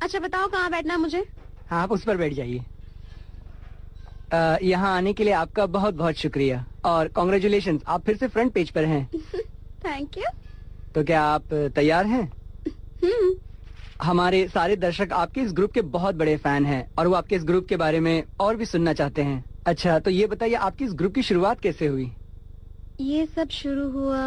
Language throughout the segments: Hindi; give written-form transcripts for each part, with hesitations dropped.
अच्छा बताओ कहाँ बैठना है मुझे? हाँ, आप उस पर बैठ जाइए। यहाँ आने के लिए आपका बहुत बहुत शुक्रिया और कॉन्ग्रेचुलेशन, आप फिर से फ्रंट पेज पर हैं। Thank you. तो क्या आप तैयार हैं? हमारे सारे दर्शक आपके इस ग्रुप के बहुत बड़े फैन हैं और वो आपके इस ग्रुप के बारे में और भी सुनना चाहते हैं। अच्छा, तो ये बताइए आपकी इस ग्रुप की शुरुआत कैसे हुई? ये सब शुरू हुआ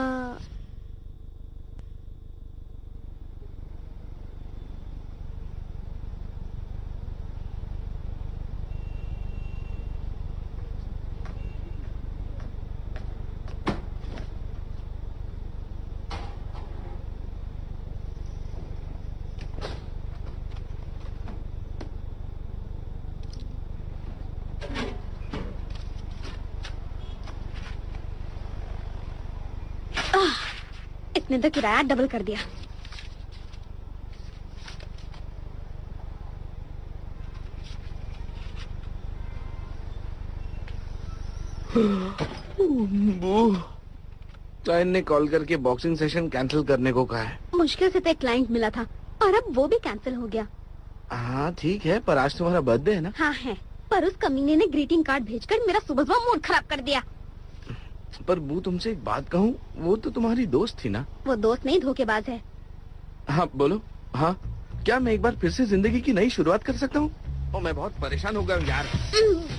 इसने तो किराया डबल कर दिया। क्लाइंट ने कॉल करके बॉक्सिंग सेशन कैंसिल करने को कहा है। मुश्किल से तो एक क्लाइंट मिला था और अब वो भी कैंसिल हो गया। हाँ ठीक है, पर आज तुम्हारा बर्थडे है ना? हाँ है, पर उस कमीने ने ग्रीटिंग कार्ड भेजकर मेरा सुबह सुबह मूड खराब कर दिया। पर वो तुमसे एक बात कहूँ, वो तो तुम्हारी दोस्त थी ना? वो दोस्त नहीं, धोखेबाज है। हाँ बोलो। हाँ, क्या मैं एक बार फिर से जिंदगी की नई शुरुआत कर सकता हूँ? ओ, मैं बहुत परेशान हो गया हूँ यार।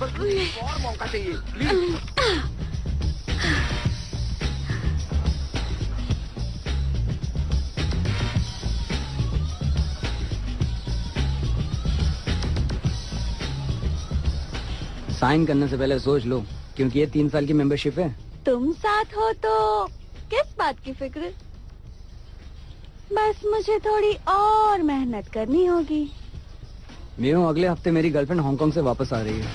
बस मुझे एक और मौका चाहिए प्लीज। साइन करने से पहले सोच लो, क्योंकि ये 3 साल की मेंबरशिप है। तुम साथ हो तो किस बात की फिक्र? बस मुझे थोड़ी और मेहनत करनी होगी। मीनू, अगले हफ्ते मेरी गर्लफ्रेंड हांगकांग से वापस आ रही है।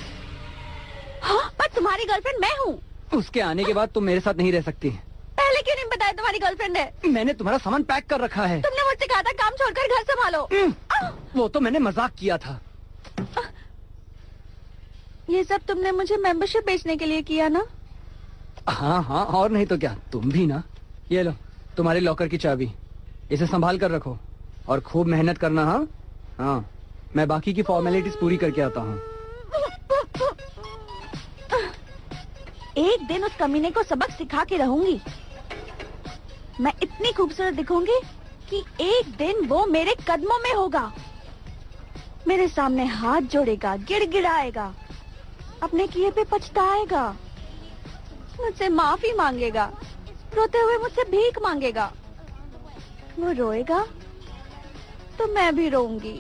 हाँ, पर तुम्हारी गर्लफ्रेंड मैं हूँ। उसके आने के बाद तुम मेरे साथ नहीं रह सकती। पहले क्यों नहीं बताया तुम्हारी गर्लफ्रेंड है? मैंने तुम्हारा सामान पैक कर रखा है। तुमने मुझसे कहा था काम छोड़कर घर संभालो। वो तो मैंने मजाक किया था। ये सब तुमने मुझे मेंबरशिप बेचने के लिए किया ना? हाँ हाँ, और नहीं तो क्या, तुम भी ना। ये लो तुम्हारे लॉकर की चाबी, इसे संभाल कर रखो और खूब मेहनत करना। हाँ हाँ, मैं बाकी की फॉर्मेलिटीज पूरी करके आता हूँ। एक दिन उस कमीने को सबक सिखा के रहूंगी। मैं इतनी खूबसूरत दिखूंगी कि एक दिन वो मेरे कदमों में होगा, मेरे सामने हाथ जोड़ेगा, गिड़गिड़ाएगा, अपने किए पे पछताएगा, मुझसे माफी मांगेगा, रोते हुए मुझसे भीख मांगेगा। वो रोएगा तो मैं भी रोऊंगी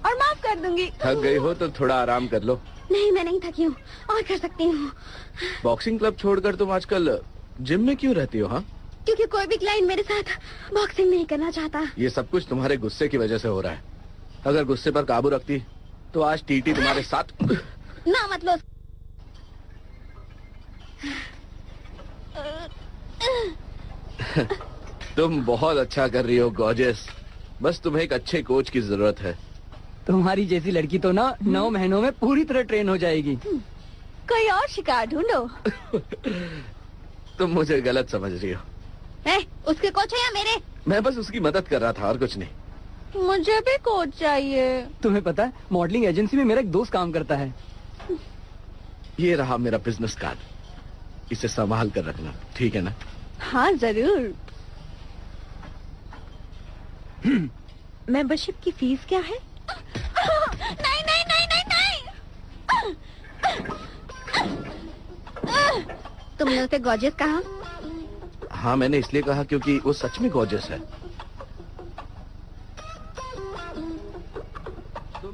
और माफ कर दूंगी। थक गई हो तो थोड़ा आराम कर लो। नहीं, मैं नहीं थकी हूँ, और कर सकती हूँ। बॉक्सिंग क्लब छोड़कर तुम आजकल जिम में क्यों रहती हो? हाँ, क्योंकि कोई भी क्लाइंट मेरे साथ बॉक्सिंग नहीं करना चाहता। ये सब कुछ तुम्हारे गुस्से की वजह से हो रहा है। अगर गुस्से पर काबू रखती तो आज टीटी तुम्हारे साथ ना मतलब। तुम बहुत अच्छा कर रही हो गॉर्जियस, बस तुम्हें एक अच्छे कोच की जरूरत है। तुम्हारी जैसी लड़की तो ना 9 महीनों में पूरी तरह ट्रेन हो जाएगी। कोई और शिकार ढूंढो। तुम मुझे गलत समझ रही हो। उसके कोच है या मेरे? मैं बस उसकी मदद कर रहा था और कुछ नहीं। मुझे भी कोच चाहिए। तुम्हें पता है, मॉडलिंग एजेंसी में मेरा एक दोस्त काम करता है। ये रहा मेरा बिजनेस कार्ड, इसे संभाल कर रखना, ठीक है ना? हाँ जरूर। मेंबरशिप की फीस क्या है? नहीं नहीं नहीं नहीं नहीं। तुमने उसे गॉर्जियस कहा? हाँ, मैंने इसलिए कहा क्योंकि वो सच में गॉर्जियस है।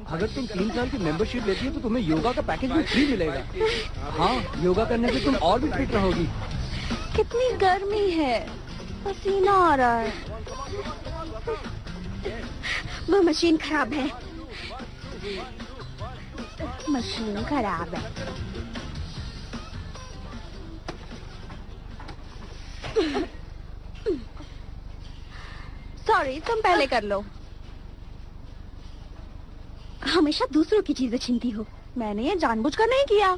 अगर तुम 3 साल की मेंबरशिप लेती हो तो तुम्हें योगा का पैकेज भी फ्री मिलेगा। हाँ, योगा करने से तुम और भी फिट रहोगी। कितनी गर्मी है, पसीना आ रहा है। वो मशीन खराब है। मशीन खराब है। सॉरी, तुम पहले कर लो। हमेशा दूसरों की चीजें छीनती हो। मैंने ये जानबूझकर नहीं किया।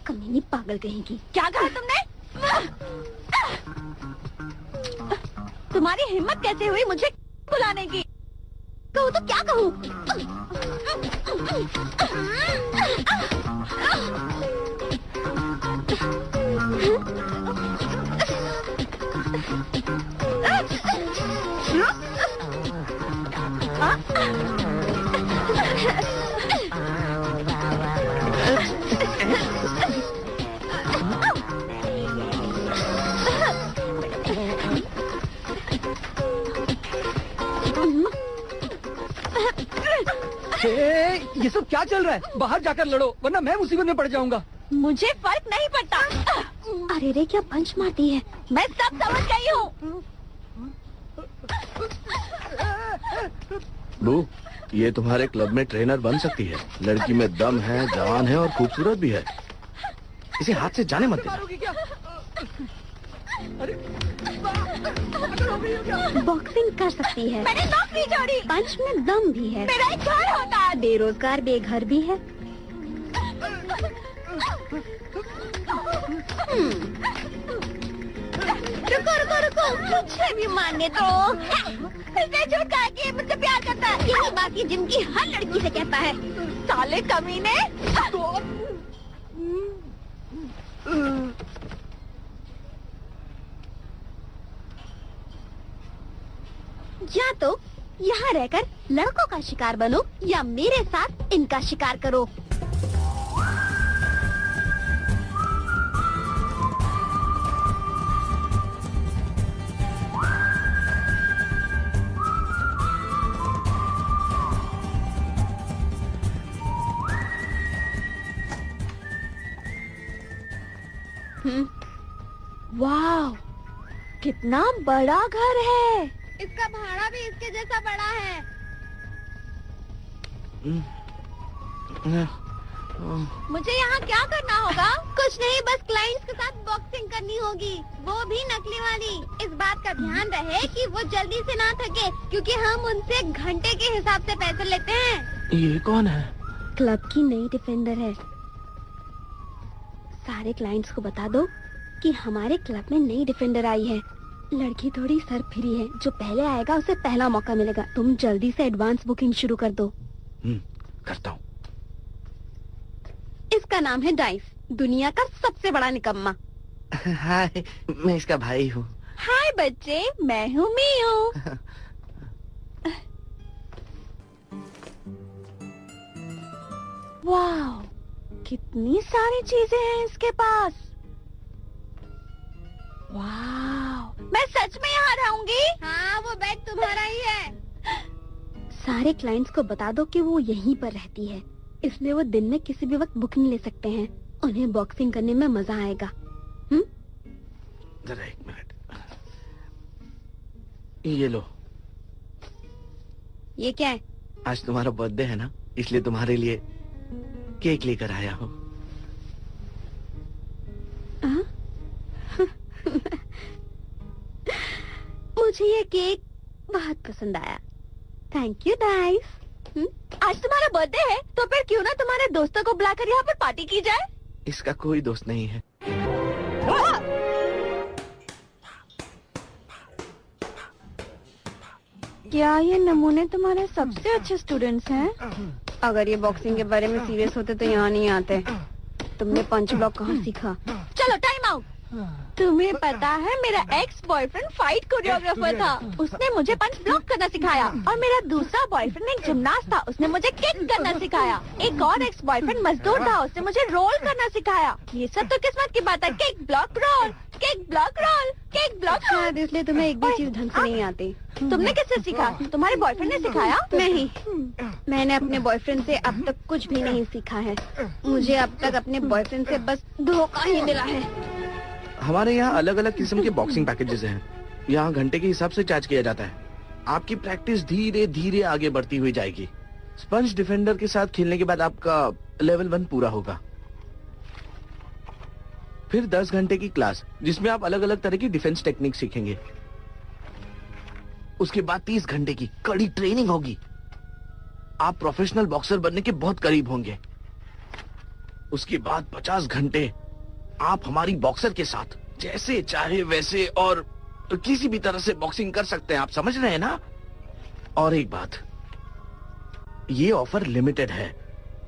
कमीनी पागल कहेगी। क्या कहा तुमने? तुम्हारी हिम्मत कैसे हुई मुझे बुलाने की? क्या कहूँ? ये सब क्या चल रहा है? बाहर जाकर लड़ो वरना मैं मुसीबत में पड़ जाऊंगा। मुझे फर्क नहीं पड़ता। अरे रे क्या पंच मारती है, मैं सब समझ गई हूँ। बू, ये तुम्हारे क्लब में ट्रेनर बन सकती है। लड़की में दम है, जवान है और खूबसूरत भी है। इसे हाथ से जाने मत देना। बॉक्सिंग कर सकती है। मैंने नौकरी छोड़ी। पंच में दम भी है। मेरा एक घर होता है। बेरोजगार बेघर भी है। रुको रुको रुको, मुझे भी मानने दो। इसने झूठ कहा कि मुझसे प्यार करता है। यही बात ये जिम की हर लड़की से कहता है। साले कमीने। या तो यहाँ रहकर लड़कों का शिकार बनो या मेरे साथ इनका शिकार करो। वाह, कितना बड़ा घर है। इसका भाड़ा भी इसके जैसा बड़ा है। मुझे यहाँ क्या करना होगा? कुछ नहीं, बस क्लाइंट्स के साथ बॉक्सिंग करनी होगी, वो भी नकली वाली। इस बात का ध्यान रहे कि वो जल्दी से ना थके, क्योंकि हम उनसे घंटे के हिसाब से पैसे लेते हैं। ये कौन है? क्लब की नई डिफेंडर है। सारे क्लाइंट्स को बता दो कि हमारे क्लब में नई डिफेंडर आई है। लड़की थोड़ी सर फ्री है, जो पहले आएगा उसे पहला मौका मिलेगा। तुम जल्दी से एडवांस बुकिंग शुरू कर दो। करता हूँ। इसका नाम है डाइस, दुनिया का सबसे बड़ा निकम्मा। हाय, मैं इसका भाई हूँ। हाय बच्चे, मैं हूँ मियू। वाह, कितनी सारी चीजें हैं इसके पास। वाह, मैं सच में यहाँ रहूंगी। हाँ, वो बेड तुम्हारा ही है। सारे क्लाइंट्स को बता दो कि वो यहीं पर रहती है, इसलिए वो दिन में किसी भी वक्त बुकिंग ले सकते हैं। उन्हें बॉक्सिंग करने में मजा आएगा। जरा एक मिनट, ये लो। ये क्या है? आज तुम्हारा बर्थडे है ना, इसलिए तुम्हारे लिए केक लेकर आया हूँ। मुझे ये केक बहुत पसंद आया। Thank you dice. आज तुम्हारा बर्थडे है, तो फिर क्यों ना तुम्हारे दोस्तों को बुलाकर यहाँ पर पार्टी की जाए? इसका कोई दोस्त नहीं है। क्या ये नमूने तुम्हारे सबसे अच्छे स्टूडेंट्स हैं? अगर ये बॉक्सिंग के बारे में सीरियस होते तो यहाँ नहीं आते। तुमने पंच ब्लॉक कहाँ सीखा? चलो टाइम आउट। तुम्हें पता है मेरा एक्स बॉयफ्रेंड फाइट कोरियोग्राफर था, उसने मुझे पंच ब्लॉक करना सिखाया। और मेरा दूसरा बॉयफ्रेंड एक जिमनास्ट था, उसने मुझे किक करना सिखाया। एक और एक्स बॉयफ्रेंड मजदूर था, उसने मुझे रोल करना सिखाया। ये सब तो किस्मत की बात है। Kick block roll, kick block roll, kick block roll. इसलिए तुम्हें एक भी चीज ढंग से नहीं आती। तुमने किससे सीखा? तुम्हारे बॉयफ्रेंड ने सिखाया? नहीं, मैंने अपने बॉयफ्रेंड से अब तक कुछ भी नहीं सीखा है। मुझे अब तक अपने बॉयफ्रेंड से बस धोखा ही मिला है। हमारे यहाँ अलग अलग किस्म के बॉक्सिंग पैकेजेस हैं। यहाँ घंटे के हिसाब से चार्ज किया जाता है। आपकी प्रैक्टिस धीरे धीरे आगे बढ़ती हुई जाएगी। स्पंज डिफेंडर के साथ खेलने के बाद आपका लेवल 1 पूरा होगा। फिर 10 घंटे की क्लास, जिसमें आप अलग अलग तरह की डिफेंस टेक्निक सीखेंगे। उसके बाद 30 घंटे की कड़ी ट्रेनिंग होगी। आप प्रोफेशनल बॉक्सर बनने के बहुत करीब होंगे। उसके बाद 50 घंटे आप हमारी बॉक्सर के साथ जैसे चाहे वैसे और किसी भी तरह से बॉक्सिंग कर सकते हैं। आप समझ रहे हैं ना? और एक बात, ये ऑफर लिमिटेड है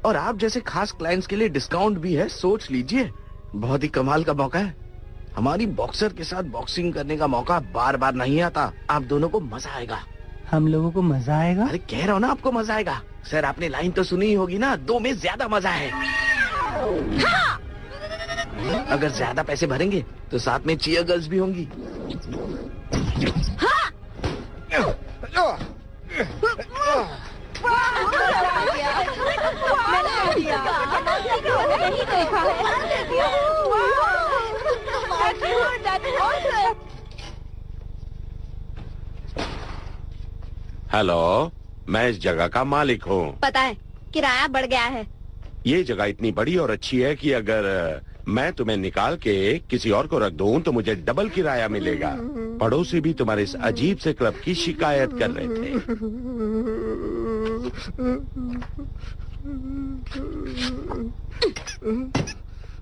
और आप जैसे खास क्लाइंट्स के लिए डिस्काउंट भी है। सोच लीजिए, बहुत ही कमाल का मौका है। हमारी बॉक्सर के साथ बॉक्सिंग करने का मौका बार बार नहीं आता। आप दोनों को मजा आएगा। हम लोगों को मजा आएगा? अरे कह रहा हूँ ना, आपको मजा आएगा। सर, आपने लाइन तो सुनी ही होगी ना, 2 में ज्यादा मजा है। हाँ! अगर ज्यादा पैसे भरेंगे तो साथ में चीयर गर्ल्स भी होंगी। हाँ! हेलो, मैं इस जगह का मालिक हूँ। पता है, किराया बढ़ गया है। ये जगह इतनी बड़ी और अच्छी है कि अगर मैं तुम्हें निकाल के किसी और को रख दूं तो मुझे डबल किराया मिलेगा। पड़ोसी भी तुम्हारे इस अजीब से क्लब की शिकायत कर रहे थे।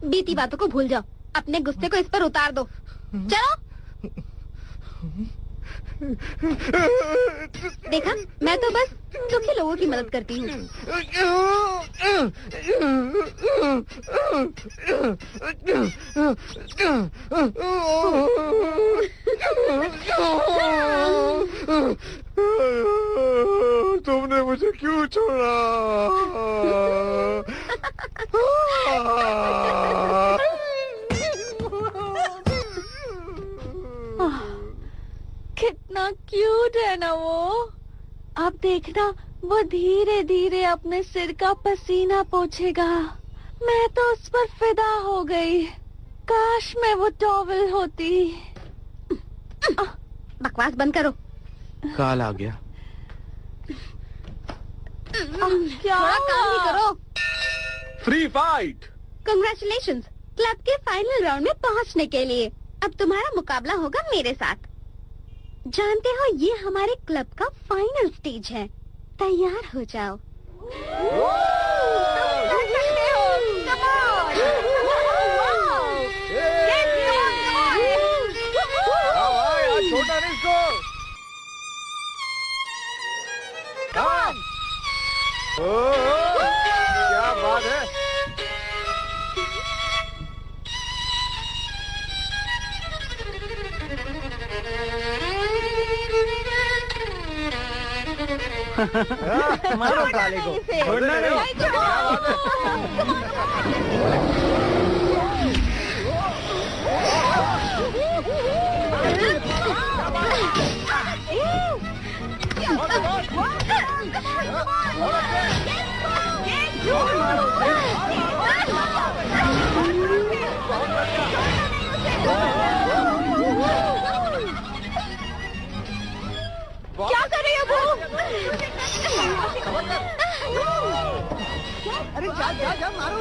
बीती बातों को भूल जाओ, अपने गुस्से को इस पर उतार दो। चलो। देखा, मैं तो बस दुखी लोगों की मदद करती हूँ। तुमने मुझे क्यों छोड़ा? कितना क्यूट है ना वो। अब देखना, वो धीरे धीरे अपने सिर का पसीना पोंछेगा। मैं तो उस पर फिदा हो गई। काश मैं वो टॉवल होती। बकवास बंद करो। काल आ गया। क्या काम ही करो। Free fight. कंग्रेचुलेशंस, क्लब के फाइनल राउंड में पहुंचने के लिए। अब तुम्हारा मुकाबला होगा मेरे साथ। जानते हो, ये हमारे क्लब का फाइनल स्टेज है। तैयार हो जाओ। छोटा नहीं इसको। क्या बात है। मारो साले को, छोड़ना नहीं। क्या कर रही हो वो? अरे जा मारो।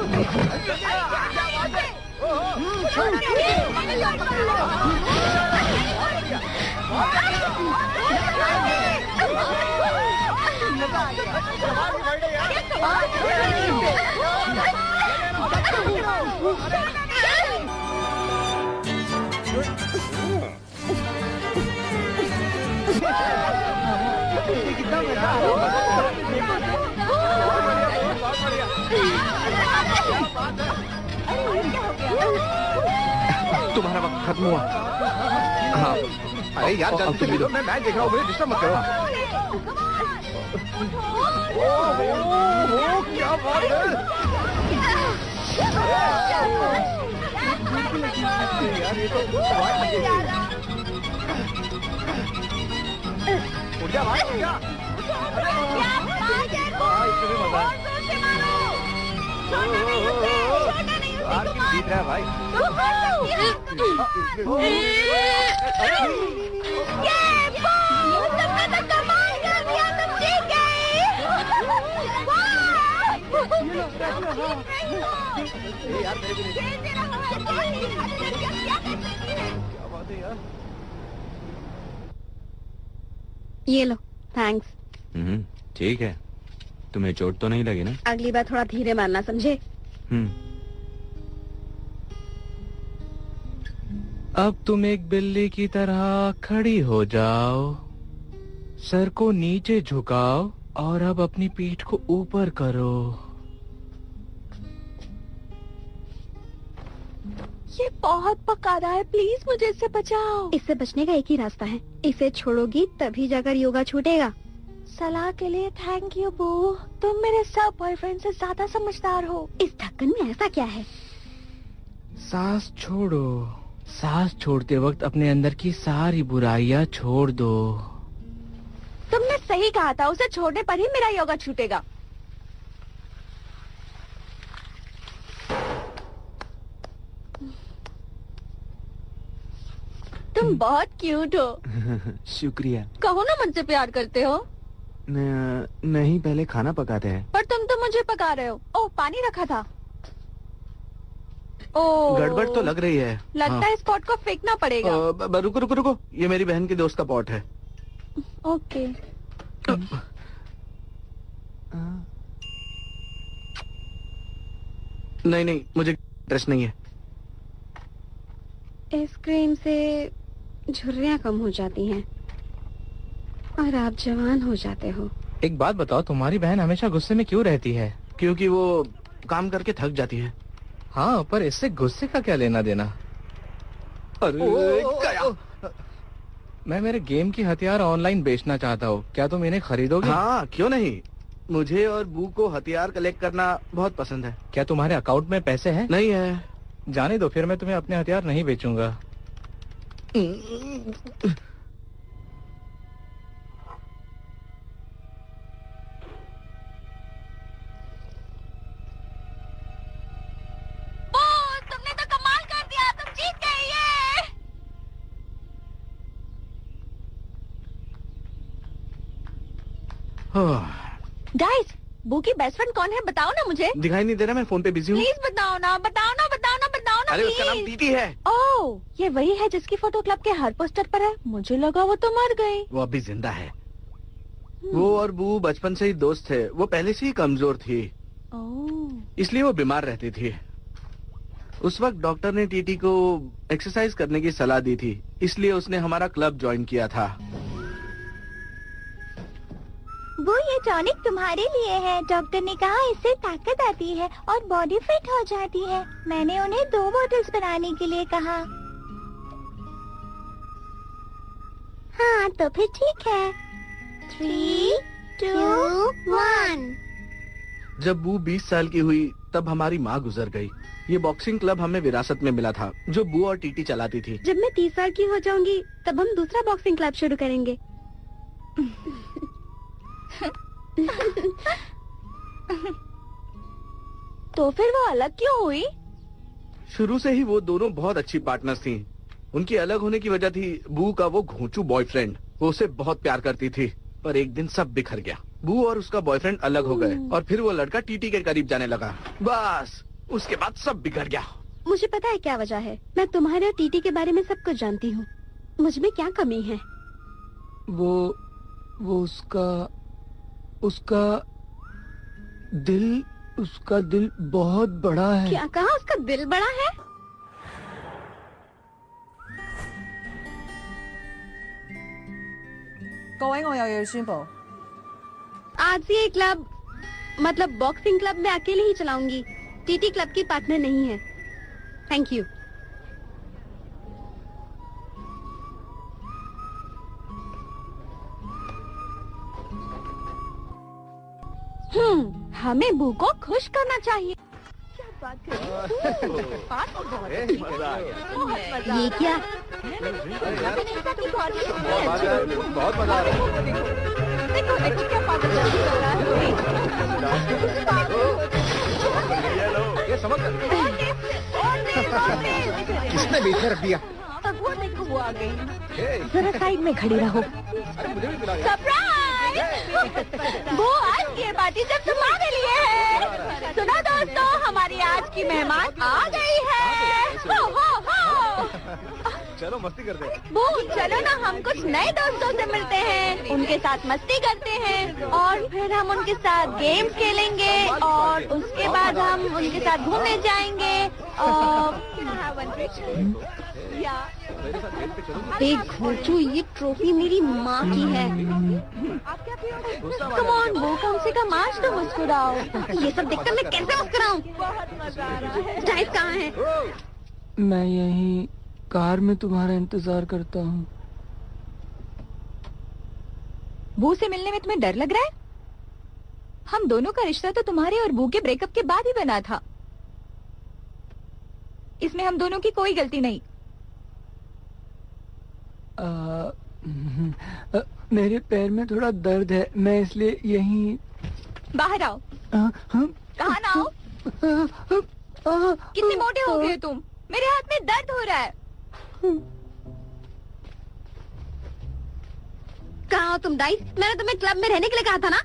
कितना मजा आ तुम्हारा वक्त खत्म हुआ। हाँ, अरे यार जल्दी तुम भी दो। मैं मैच देख रहा हूँ, मुझे डिस्टर्ब मत करो। क्या बात है। यार ये तो उठ जा भाई, उठ जा। इसमें भी मजा जीत रहा है भाई। यार मेरे भी क्या बात है यार। ये लो, थैंक्स। ठीक है। तुम्हें चोट तो नहीं लगी ना? अगली बार थोड़ा धीरे मारना, समझे? अब तुम एक बिल्ली की तरह खड़ी हो जाओ, सर को नीचे झुकाओ और अब अपनी पीठ को ऊपर करो। ये बहुत पका रहा है, प्लीज मुझे इससे बचाओ। इससे बचने का एक ही रास्ता है, इसे छोड़ोगी तभी जाकर योगा छूटेगा। सलाह के लिए थैंक यू बू, तुम मेरे सब बॉयफ्रेंड से ज्यादा समझदार हो। इस ढक्कन में ऐसा क्या है? सांस छोड़ो। सांस छोड़ते वक्त अपने अंदर की सारी बुराइयां छोड़ दो। तुमने सही कहा था, उसे छोड़ने पर ही मेरा योगा छूटेगा। तुम बहुत क्यूट हो। शुक्रिया। कहो ना मुझसे प्यार करते हो। नहीं, पहले खाना पकाते हैं। पर तुम तो मुझे पका रहे हो। ओह, पानी रखा था। ओह, गड़बड़ तो लग रही है। लगता है इस पॉट को फेंकना पड़ेगा। रुको रुको रुको, ये मेरी बहन के दोस्त का पॉट है। ओके। नहीं नहीं, मुझे इंटरेस्ट नहीं है। इस क्रीम से झुर्रियाँ कम हो जाती हैं और आप जवान हो जाते हो। एक बात बताओ, तुम्हारी बहन हमेशा गुस्से में क्यों रहती है? क्योंकि वो काम करके थक जाती है। हाँ, पर इससे गुस्से का क्या लेना देना? अरे मैं मेरे गेम की हथियार ऑनलाइन बेचना चाहता हूँ, क्या तुम इन्हें खरीदोगे? हाँ, क्यों नहीं। मुझे और बू को हथियार कलेक्ट करना बहुत पसंद है। क्या तुम्हारे अकाउंट में पैसे हैं? नहीं है। जाने दो, फिर मैं तुम्हें अपने हथियार नहीं बेचूंगा। तुमने तो कमाल कर दिया, तुम जीत गए ये। गाइस, बू की बेस्ट फ्रेंड कौन है, बताओ ना मुझे। दिखाई नहीं दे रहा, मैं फोन पे बिजी हूँ। प्लीज बताओ ना, बताओ ना, बताओ ना, बताओ ना। अरे उसका नाम टीटी है। ओह, ये वही है जिसकी फोटो क्लब के हर पोस्टर पर है। मुझे लगा वो तो मर गई। वो अभी जिंदा है। वो और बू बचपन से ही दोस्त थे। वो पहले से ही कमजोर थी, इसलिए वो बीमार रहती थी। उस वक्त डॉक्टर ने टीटी को एक्सरसाइज करने की सलाह दी थी, इसलिए उसने हमारा क्लब ज्वाइन किया था। वो ये टॉनिक तुम्हारे लिए है। डॉक्टर ने कहा इससे ताकत आती है और बॉडी फिट हो जाती है। मैंने उन्हें 2 बॉटल्स बनाने के लिए कहा। हाँ, तो फिर ठीक है। 3, 2, 1। जब बू 20 साल की हुई तब हमारी माँ गुजर गई। ये बॉक्सिंग क्लब हमें विरासत में मिला था, जो बू और टीटी चलाती थी। जब मैं 30 साल की हो जाऊंगी तब हम दूसरा बॉक्सिंग क्लब शुरू करेंगे। तो फिर वो अलग क्यों हुई? शुरू से ही वो दोनों बहुत अच्छी पार्टनर्स थी। उनकी अलग होने की वजह थी बू का वो घोंचू बॉयफ्रेंड। वो उसे बहुत प्यार करती थी, पर एक दिन सब बिखर गया। बू और उसका बॉयफ्रेंड अलग हो गए और फिर वो लड़का टीटी के करीब जाने लगा। बस उसके बाद सब बिगड़ गया। मुझे पता है क्या वजह है। मैं तुम्हारे और टीटी के बारे में सब कुछ जानती हूँ। मुझ में क्या कमी है? वो उसका दिल बहुत बड़ा है। क्या कहा? उसका दिल बड़ा है? आज से ये क्लब, मतलब बॉक्सिंग क्लब, मैं अकेले ही चलाऊंगी। टीटी क्लब की पार्टनर नहीं है। Thank you. हमें बू को खुश करना चाहिए। क्या बात कर रही हो? बात तो बहुत अच्छी है। बहुत मजा। ये क्या? बहुत मजा आ रहा है। देखो देखो क्या पागल कर रहा है। ये समझ किसने बीच में रख दिया? अब वो देखो वो आ गई। जरा साइड में खड़ी रहो। सरप्राइज! वो आज ये पार्टी जब तुम्हारे लिए है। सुनो दोस्तों, हमारी आज की मेहमान आ गई है। हो हो हो। चलो मस्ती करते हैं। वो चलो ना, हम कुछ नए दोस्तों से मिलते हैं, उनके साथ मस्ती करते हैं और फिर हम उनके साथ गेम्स खेलेंगे और उसके बाद हम उनके साथ घूमने जाएंगे। बे घोचू, ये ट्रॉफी मेरी माँ की है। कम ऑन वो, कम से कम आज तो मुस्कुराओ। ये सब देखकर मैं कैसे मुस्कुराऊं? बहुत मजा आ रहा है। जाहिद कहाँ है? मैं यहीं कार में तुम्हारा इंतजार करता हूँ। बू से मिलने में तुम्हें डर लग रहा है? हम दोनों का रिश्ता तो तुम्हारे और बू के ब्रेकअप के बाद ही बना था। इसमें हम दोनों की कोई गलती नहीं। मेरे पैर में थोड़ा दर्द है, मैं इसलिए यहीं। बाहर आओ। कहाँ ना आओ? कितने मोटे हो गए तुम? मेरे हाथ में दर्द हो रहा है। कहाँ हो तुम डाइस? मैंने तुम्हें क्लब में रहने के लिए कहा था ना।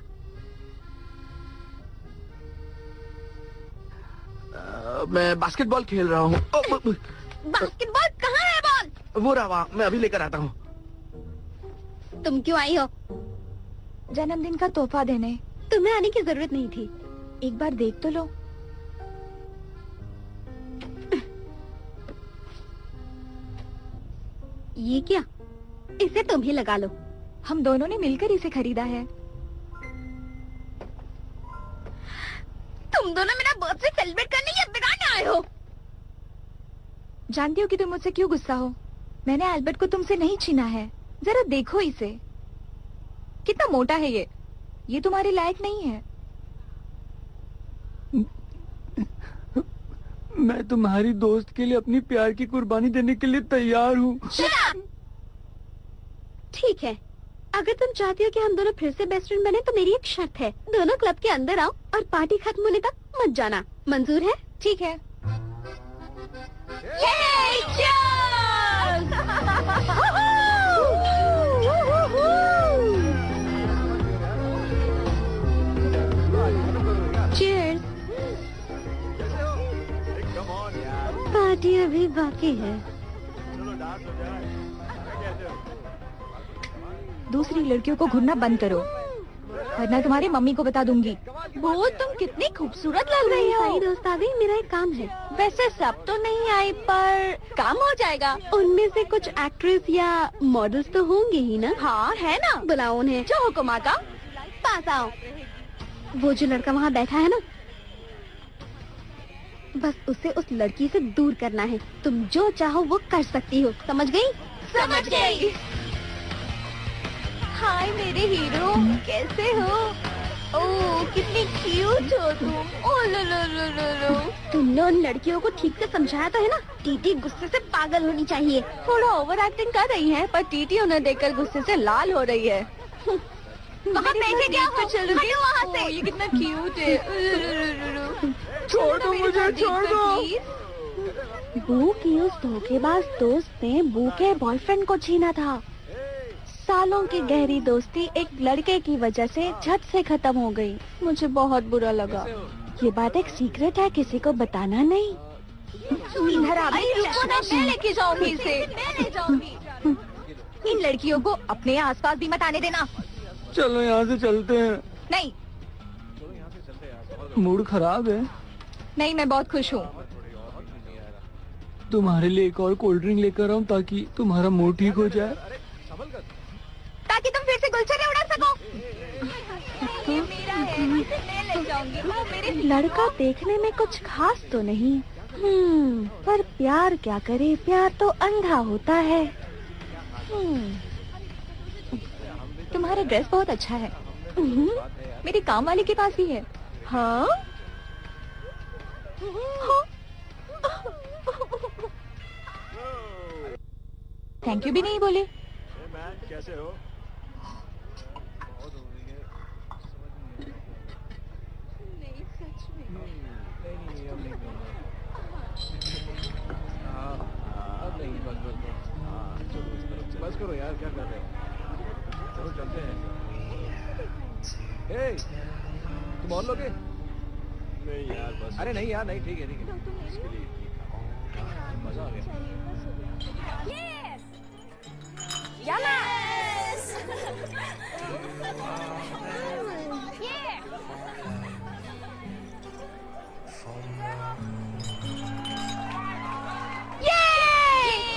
मैं बास्केटबॉल खेल रहा हूँ। बास्केटबॉल कहाँ है बॉल? वो रहा वहाँ, मैं अभी लेकर आता हूँ। तुम क्यों आई हो? जन्मदिन का तोहफा देने। तुम्हें आने की जरूरत नहीं थी। एक बार देख तो लो। ये क्या? इसे तुम ही लगा लो। हम दोनों ने मिलकर इसे खरीदा है। तुम दोनों मेरा बर्थडे सेलिब्रेट करने या बिगाड़ने आए हो? जानती हो कि तुम मुझसे क्यों गुस्सा हो? मैंने एल्बर्ट को तुमसे नहीं छीना है। जरा देखो इसे, कितना मोटा है ये तुम्हारे लायक नहीं है। मैं तुम्हारी दोस्त के लिए अपनी प्यार की कुर्बानी देने के लिए तैयार हूँ। ठीक है, अगर तुम चाहती हो कि हम दोनों फिर से बेस्ट फ्रेंड बने तो मेरी एक शर्त है। दोनों क्लब के अंदर आओ और पार्टी खत्म होने तक मत जाना। मंजूर है? ठीक है। चीयर्स। पार्टी अभी बाकी है। दूसरी लड़कियों को घूरना बंद करो, वरना तुम्हारी मम्मी को बता दूंगी। वो तुम कितनी खूबसूरत लग रही हो। सारी दोस्त आ गई, मेरा एक काम है। वैसे सब तो नहीं आई, पर काम हो जाएगा। उनमें से कुछ एक्ट्रेस या मॉडल्स तो होंगे ही ना? हाँ है ना। बुलाओ उन्हें। जो हुक्म आका। पास आओ। वो जो लड़का वहाँ बैठा है ना, बस उसे उस लड़की से दूर करना है। तुम जो चाहो वो कर सकती हो, समझ गई? समझ गई। हाय मेरे हीरो, कैसे हो? ओह कितनी क्यूट हो तुम। ओह लो लो लो लो लो। तुमने उन लड़कियों को ठीक से समझाया तो है ना? टीटी गुस्से से पागल होनी चाहिए। थोड़ा ओवर एक्टिंग कर रही है, पर टीटी उन्हें देखकर गुस्से से लाल हो रही है। वहाँ बैठे क्या हो? हटो वहाँ से। ये कितना क्यूट है। छोड़ दो मुझे, छोड़ दो। बू की उस धोखेबाज दोस्त ने बू के बॉयफ्रेंड को छीना था। सालों की गहरी दोस्ती एक लड़के की वजह से झट से खत्म हो गई। मुझे बहुत बुरा लगा। ये बात एक सीक्रेट है, किसी को बताना नहीं। इधर आ, मैं लेके जाऊंगी इसे। मैं ले जाऊंगी। इन लड़कियों को अपने आसपास भी मत आने देना। चलो यहाँ से चलते हैं। नहीं मूड खराब है। नहीं, मैं बहुत खुश हूँ। तुम्हारे लिए एक और कोल्ड ड्रिंक लेकर आऊँ ताकि तुम्हारा मूड ठीक हो जाए, ताकि तुम फिर से गुलछर्रे उड़ा सको। ये मेरा है, इसे मैं ले जाऊंगी। वो मेरे लड़का देखने में कुछ खास तो नहीं, पर प्यार क्या करे, प्यार तो अंधा होता है। तुम्हारा ड्रेस बहुत अच्छा है। मेरे काम वाले के पास भी है। हाँ? थैंक यू भी नहीं बोले। कैसे हो? बस करो यार, क्या कर रहे हो? चलो चलते हैं। हे, तुम और लोगे? नहीं यार बस। अरे नहीं यार, नहीं, ठीक है ठीक है। इसके लिए मजा आ गया।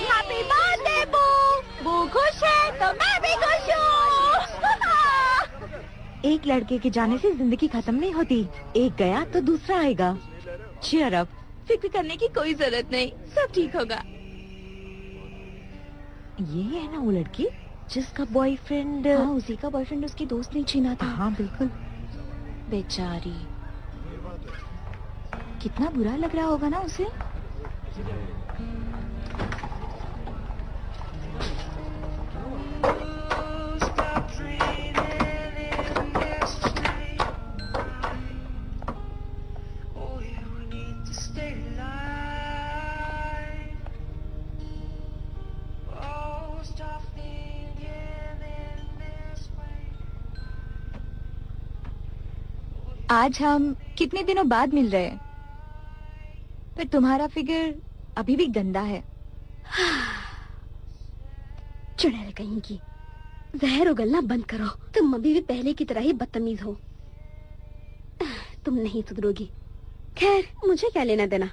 Happy birthday! एक लड़के के जाने से जिंदगी खत्म नहीं होती, एक गया तो दूसरा आएगा। Cheer up. फिक्र करने की कोई जरूरत नहीं, सब ठीक होगा। ये है ना वो लड़की जिसका बॉयफ्रेंड? हाँ, उसी का बॉयफ्रेंड उसकी दोस्त ने छीना था। हाँ बिल्कुल। बेचारी, कितना बुरा लग रहा होगा ना उसे। आज हम कितने दिनों बाद मिल रहे हैं, पर तुम्हारा फिगर अभी भी गंदा है। चुड़ैल कहीं की, जहर उगलना बंद करो। तुम अभी भी पहले की तरह ही बदतमीज हो। तुम नहीं सुधरोगी। खैर, मुझे क्या लेना देना।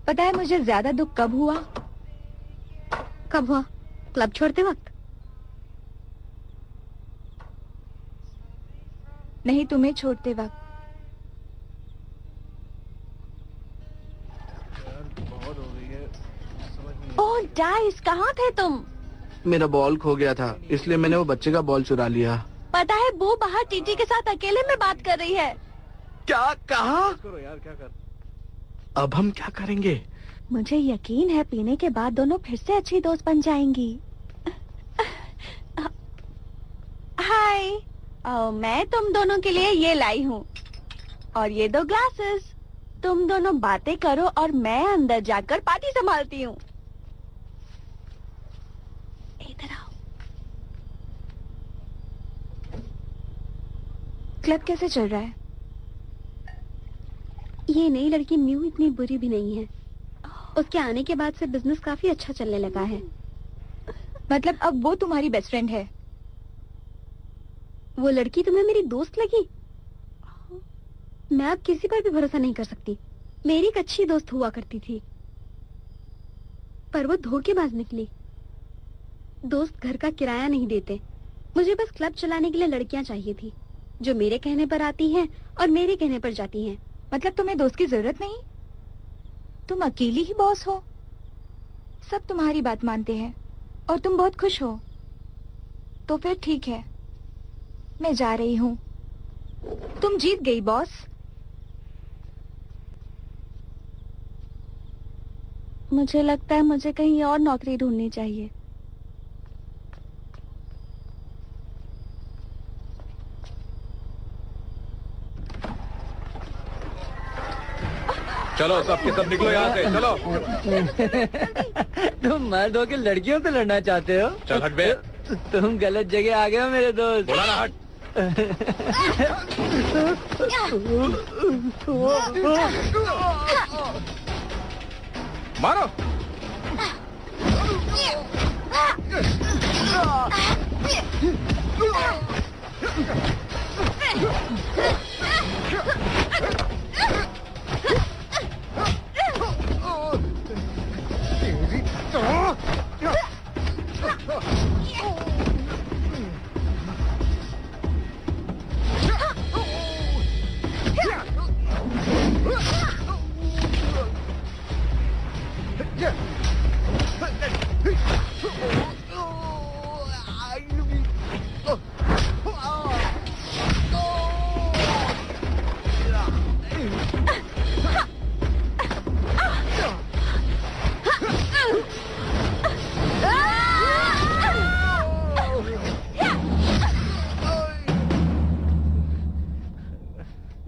पता है मुझे ज्यादा दुख कब हुआ? कब हुआ? क्लब छोड़ते वक्त? नहीं, तुम्हें छोड़ते वक्त। बहुत हो गई है, समझ नहीं। ओह डाइस, कहाँ थे तुम? मेरा बॉल खो गया था, इसलिए मैंने वो बच्चे का बॉल चुरा लिया। पता है वो बाहर टीटी के साथ अकेले में बात कर रही है। क्या कहा? करो यार, क्या कर। अब हम क्या करेंगे? मुझे यकीन है पीने के बाद दोनों फिर से अच्छी दोस्त बन जाएंगी। हाय, मैं तुम दोनों के लिए ये लाई हूँ, और ये 2 ग्लासेस। तुम दोनों बातें करो और मैं अंदर जाकर पार्टी संभालती हूँ। इधर आओ। क्लब कैसे चल रहा है? ये नई लड़की म्यू इतनी बुरी भी नहीं है। उसके आने के बाद से बिजनेस काफी अच्छा चलने लगा है। मतलब अब वो तुम्हारी बेस्ट फ्रेंड है? वो लड़की तुम्हें मेरी दोस्त लगी? मैं अब किसी पर भी भरोसा नहीं कर सकती। मेरी एक अच्छी दोस्त हुआ करती थी, पर वो धोखेबाज निकली। दोस्त घर का किराया नहीं देते। मुझे बस क्लब चलाने के लिए लड़कियां चाहिए थी, जो मेरे कहने पर आती हैं और मेरे कहने पर जाती हैं। मतलब तुम्हें दोस्त की जरूरत नहीं? तुम अकेली ही बॉस हो, सब तुम्हारी बात मानते हैं और तुम बहुत खुश हो। तो फिर ठीक है, मैं जा रही हूँ। तुम जीत गई बॉस। मुझे लगता है मुझे कहीं और नौकरी ढूंढनी चाहिए। चलो सब के सब निकलो यहाँ से, चलो। तुम मर्द हो के लड़कियों से लड़ना चाहते हो? चल हट बे। तुम गलत जगह आ गए हो मेरे दोस्त। बोला ना हट। मारो।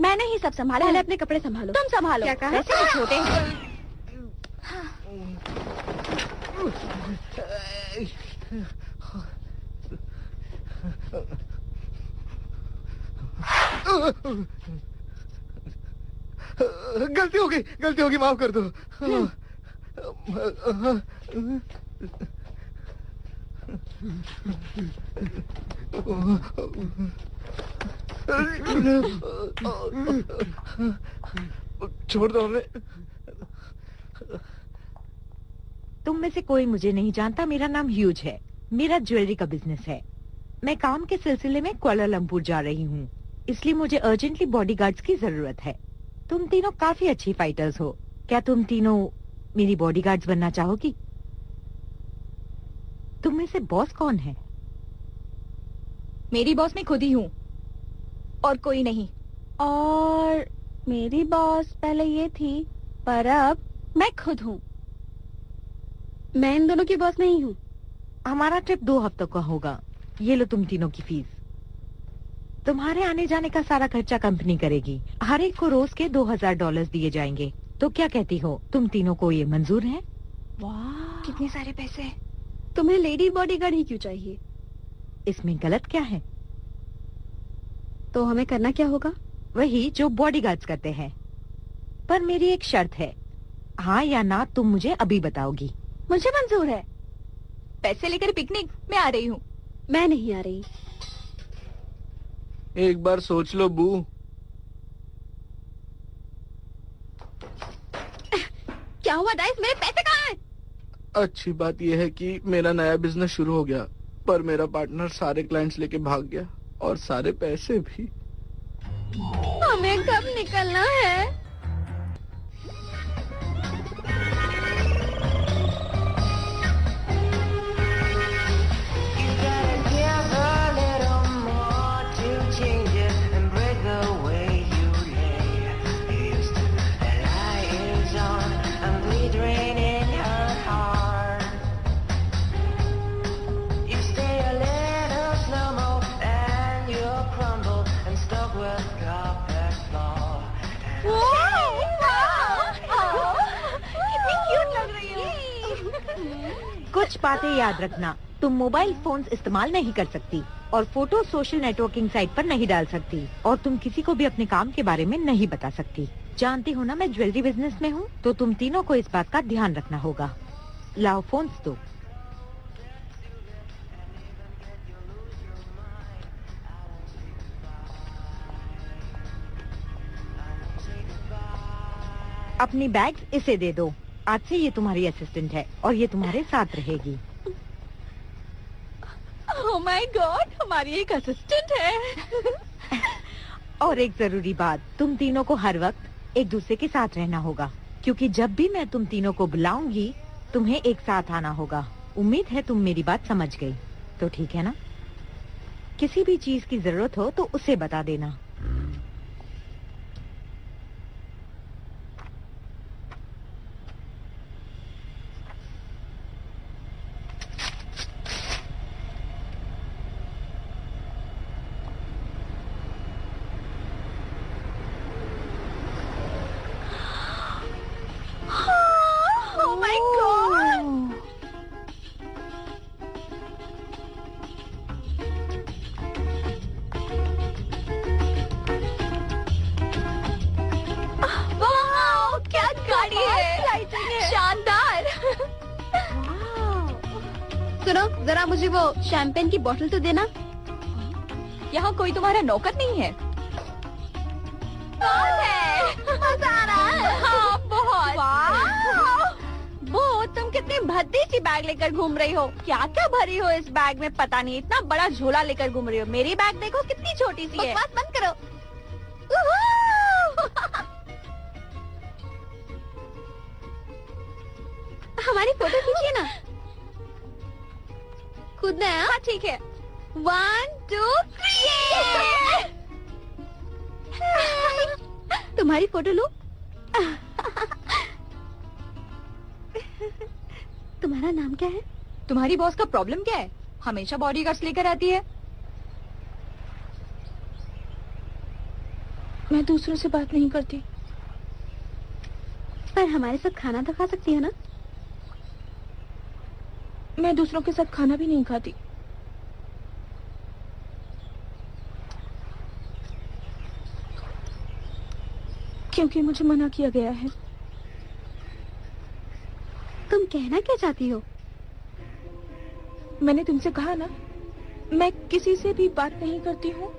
मैंने ही सब संभाला। पहले अपने कपड़े संभालो। तुम संभालो। क्या कहा? वैसे भी छोटे हैं। गलती होगी, माफ कर दो। छोड़ दो हमें। तुम में से कोई मुझे नहीं जानता, मेरा नाम ह्यूज है। मेरा ज्वेलरी का बिजनेस है। मैं काम के सिलसिले में कुआलालंपुर जा रही हूँ, इसलिए मुझे अर्जेंटली बॉडीगार्ड्स की जरूरत है। तुम तीनों काफी अच्छी फाइटर्स हो, क्या तुम तीनों मेरी बॉडीगार्ड्स बनना चाहोगी? तुम में से बॉस कौन है? मेरी बॉस मैं खुद ही हूँ और कोई नहीं। और मेरी बॉस पहले ये थी, पर अब मैं खुद हूँ। मैं इन दोनों की बॉस नहीं हूँ। हमारा ट्रिप 2 हफ्तों का होगा। ये लो तुम तीनों की फीस। तुम्हारे आने जाने का सारा खर्चा कंपनी करेगी। हर एक को रोज के $2000 दिए जाएंगे। तो क्या कहती हो, तुम तीनों को ये मंजूर है? वाह, कितने सारे पैसे। तुम्हें लेडी बॉडीगार्ड ही क्यों चाहिए? इसमें गलत क्या है? तो हमें करना क्या होगा? वही जो बॉडीगार्ड्स करते हैं, पर मेरी एक शर्त है। हाँ या ना तुम मुझे अभी बताओगी। मुझे मंजूर है। पैसे लेकर पिकनिक मैं आ रही हूँ। मैं नहीं आ रही। एक बार सोच लो बू। क्या हुआ डाइस, मेरे पैसे कहाँ हैं? अच्छी बात यह है कि मेरा नया बिजनेस शुरू हो गया, पर मेरा पार्टनर सारे क्लाइंट्स लेके भाग गया और सारे पैसे भी। हमें कब निकलना है? कुछ बातें याद रखना। तुम मोबाइल फोन्स इस्तेमाल नहीं कर सकती और फोटो सोशल नेटवर्किंग साइट पर नहीं डाल सकती, और तुम किसी को भी अपने काम के बारे में नहीं बता सकती। जानती हो ना मैं ज्वेलरी बिजनेस में हूँ, तो तुम तीनों को इस बात का ध्यान रखना होगा। लाओ फोन्स दो। अपनी बैग्स इसे दे दो। आज से ये तुम्हारी असिस्टेंट है और ये तुम्हारे साथ रहेगी। ओह माय गॉड, हमारी एक असिस्टेंट है। और एक जरूरी बात, तुम तीनों को हर वक्त एक दूसरे के साथ रहना होगा, क्योंकि जब भी मैं तुम तीनों को बुलाऊंगी तुम्हें एक साथ आना होगा। उम्मीद है तुम मेरी बात समझ गई, तो ठीक है ना? किसी भी चीज की जरूरत हो तो उसे बता देना। Oh my God! वाह, क्या गाड़ी है, शानदार। सुनो, जरा मुझे वो शैंपेन की बोतल तो देना। यहाँ कोई तुम्हारा नौकर नहीं है? कौन है? मजा आ रहा है। हाँ, बहुत। वो तुम कितनी भद्दी सी बैग लेकर घूम रही हो। क्या क्या भरी हो इस बैग में पता नहीं, इतना बड़ा झोला लेकर घूम रही हो। मेरी बैग देखो कितनी छोटी सी है। बकवास बंद करो। हमारी फोटो खींचिए ना। खुद है? हाँ ठीक है। 1 2 3। तुम्हारी फोटो लो। तुम्हारा नाम क्या है? तुम्हारी बॉस का प्रॉब्लम क्या है? हमेशा बॉडीगार्ड्स लेकर आती है। मैं दूसरों से बात नहीं करती। पर हमारे साथ खाना तो खा सकती है ना? मैं दूसरों के साथ खाना भी नहीं खाती। क्योंकि मुझे मना किया गया है। तुम कहना क्या चाहती हो? मैंने तुमसे कहा ना, मैं किसी से भी बात नहीं करती हूँ।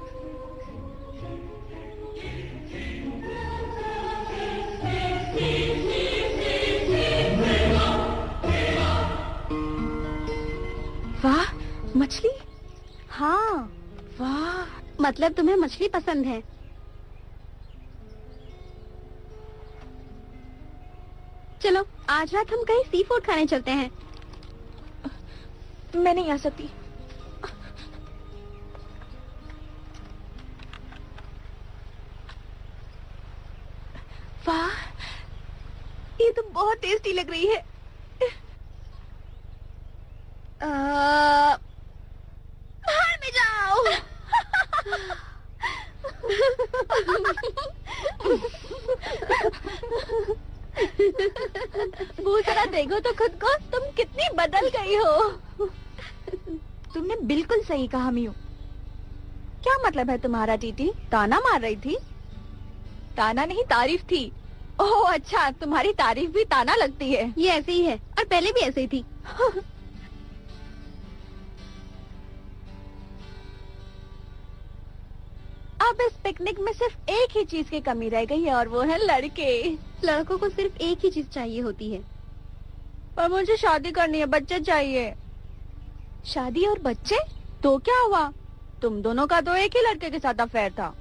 हाँ। वाह, मतलब तुम्हें मछली पसंद है। चलो आज रात हम कहीं सी फूड खाने चलते हैं। मैं नहीं आ सकती। वाह, ये तो बहुत टेस्टी लग रही है। बाहर में जाओ। वो जरा देखो तो खुद को, तुम कितनी बदल गई हो। तुमने बिल्कुल सही कहा मियू। क्या मतलब है तुम्हारा टीटी? ताना मार रही थी? ताना नहीं, तारीफ थी। ओह अच्छा, तुम्हारी तारीफ भी ताना लगती है। ये ऐसे ही है, और पहले भी ऐसे ही थी। अब इस पिकनिक में सिर्फ एक ही चीज की कमी रह गई है, और वो है लड़के। लड़कों को सिर्फ एक ही चीज चाहिए होती है। पर मुझे शादी करनी है, बच्चे चाहिए। शादी और बच्चे? तो क्या हुआ? तुम दोनों का तो एक ही लड़के के साथ अफेयर था।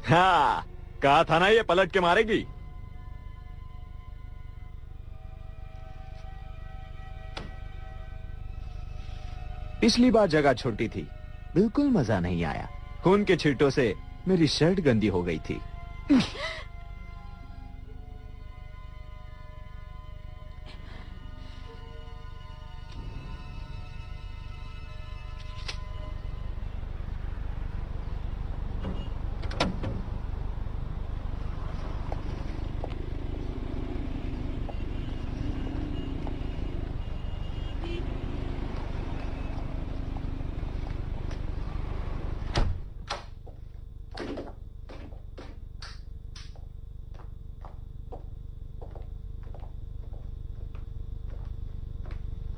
हाँ, कहा था ना ये पलट के मारेगी। पिछली बार जगह छोटी थी, बिल्कुल मजा नहीं आया। खून के छींटों से मेरी शर्ट गंदी हो गई थी।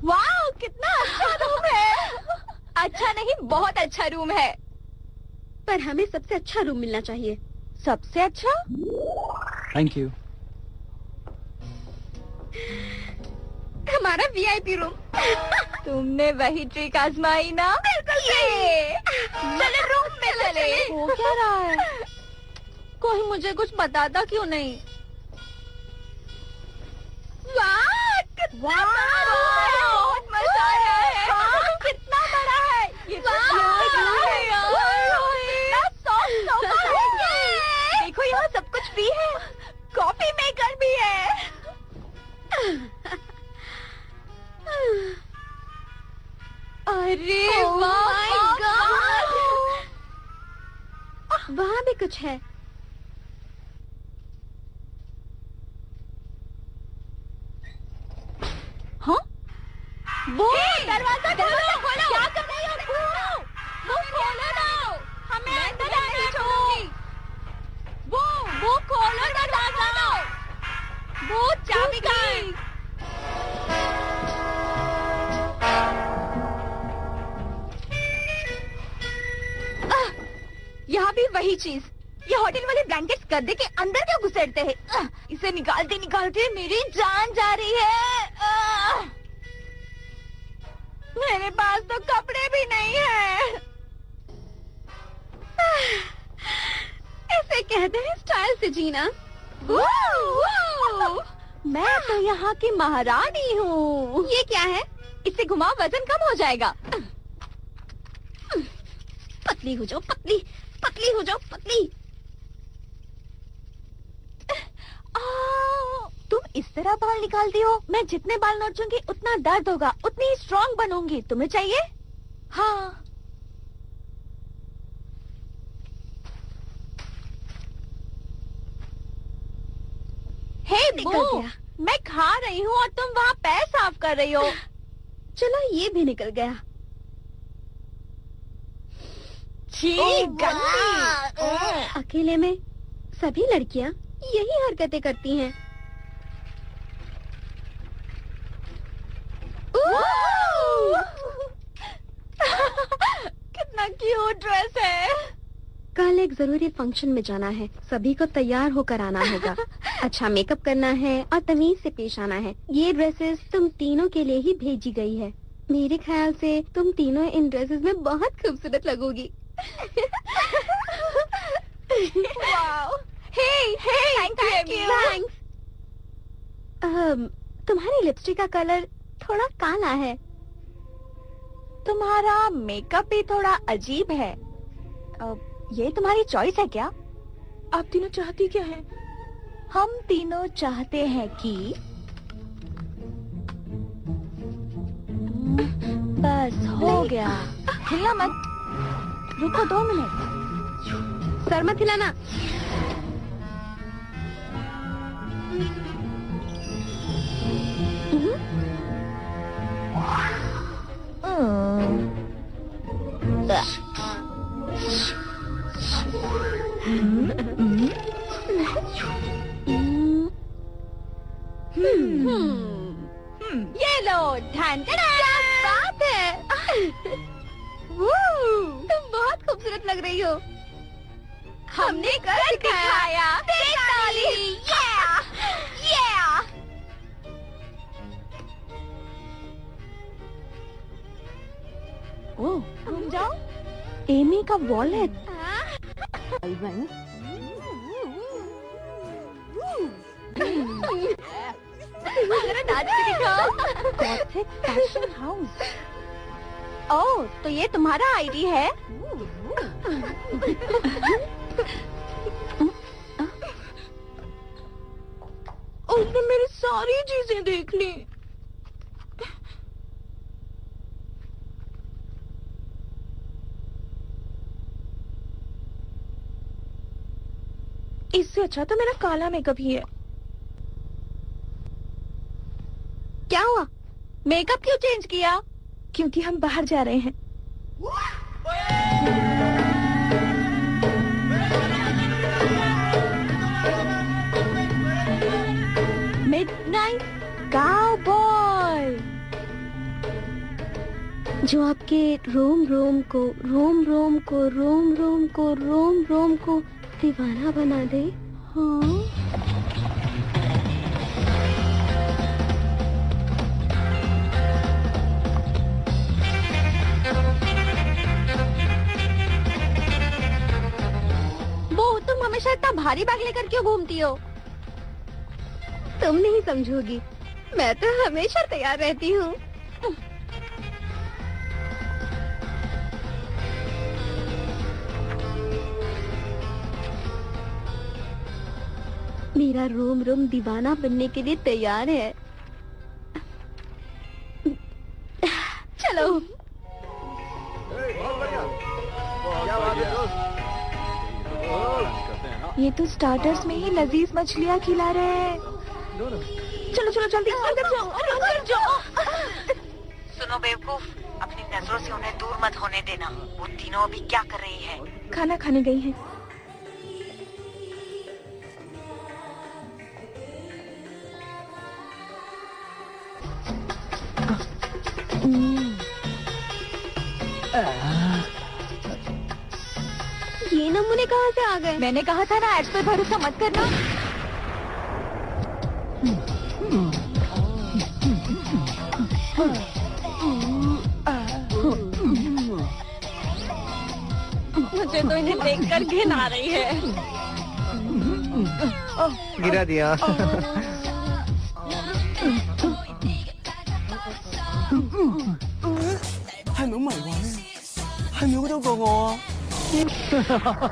वाह, कितना अच्छा रूम है। अच्छा नहीं, बहुत अच्छा रूम है। पर हमें सबसे अच्छा रूम मिलना चाहिए। सबसे अच्छा? Thank you. हमारा वीआईपी रूम। तुमने वही ट्रिक आजमाई ना? बिल्कुल सही। चले रूम में चले। हो क्या रहा है? कोई मुझे कुछ बताता क्यों नहीं? वाह, कितना बड़ा रूम है। बहुत मजा आ रहा है। वाह, कितना बड़ा है ये। तो कितना सॉफ्ट सोफा है। देखो यहाँ सब कुछ भी है, कॉफी मेकर भी है। अरे वाह, वहाँ भी कुछ है। हाँ? वो दरवाजा खोलो। क्या कर रही हो? वो खोलो ना, हमें अंदर आने दो। वो खोलो दरवाजा। वो चाबी कहाँ है? यहाँ भी वही चीज। ये होटल वाले ब्लैंकेट्स गद्दे के अंदर क्यों घुसेड़ते हैं? इसे निकालते निकालते मेरी जान जा रही है। मेरे पास तो कपड़े भी नहीं है। ऐसे कहते हैं स्टाइल से जीना। मैं तो यहाँ की महारानी हूँ। ये क्या है? इसे घुमाओ, वजन कम हो जाएगा। पतली हो जाओ, पतली पतली हो जाओ, पतली। तुम इस तरह बाल निकालती हो। मैं जितने बाल नोचूंगी उतना दर्द होगा, उतनी ही स्ट्रॉन्ग बनूंगी। तुम्हें चाहिए? हाँ। हे निकल बू, गया। मैं खा रही हूँ और तुम वहाँ पैर साफ कर रही हो। चलो ये भी निकल गया। छी, गंदी। अकेले में सभी लड़कियां यही हरकतें करती हैं। कितना क्यूट ड्रेस है। कल एक जरूरी फंक्शन में जाना है, सभी को तैयार होकर आना होगा। अच्छा मेकअप करना है और तमीज से पेश आना है। ये ड्रेसेस तुम तीनों के लिए ही भेजी गई है। मेरे ख्याल से तुम तीनों इन ड्रेसेस में बहुत खूबसूरत लगोगी। Wow, hey, thank you. Thanks. तुम्हारी लिपस्टिक का कलर थोड़ा काला है। तुम्हारा मेकअप भी थोड़ा अजीब है। ये तुम्हारी चॉइस है क्या? आप तीनों चाहती क्या है? हम तीनों चाहते हैं कि बस हो गया। हिलना मत, रुको 2 मिनट। सर मत हिलाना। ये लो, ढांढा। क्या बात है। तुम बहुत खूबसूरत लग रही हो। हमने कर दिखाया। ताली। Yeah! ओह, घूम जाओ। एमी का वॉलेट। जरा नाच के दिखाओ। Gothic fashion house. ओह, तो ये तुम्हारा आईडी है? उसने मेरी सारी चीजें देख ली। इससे अच्छा तो मेरा काला मेकअप ही है। क्या हुआ? मेकअप क्यों चेंज किया? क्योंकि हम बाहर जा रहे हैं। मिडनाइट काउबॉय, जो आपके रोम रोम को दीवाना बना दे। हाँ? वो तुम हमेशा इतना भारी बैग लेकर क्यों घूमती हो? तुम नहीं समझोगी, मैं तो हमेशा तैयार रहती हूँ। मेरा रोम रोम दीवाना बनने के लिए तैयार है। चलो। बहुत बढ़िया। क्या बात है दोस्त? करते हैं ना। ये तो स्टार्टर्स में ही लजीज मछलियाँ खिला रहे हैं। चलो चलो जल्दी अंदर जाओ, अंदर जाओ। सुनो बेवकूफ, अपनी नजरों से उन्हें दूर मत होने देना। वो तीनों अभी क्या कर रही है? खाना खाने गई है। ये नमूने कहाँ से आ गए? मैंने कहा था ना, एड्स पर भरोसा मत करना। मुझे तो इन्हें देखकर घिन आ रही है। गिरा दिया। 係咪好迷幻咧？係咪好多過我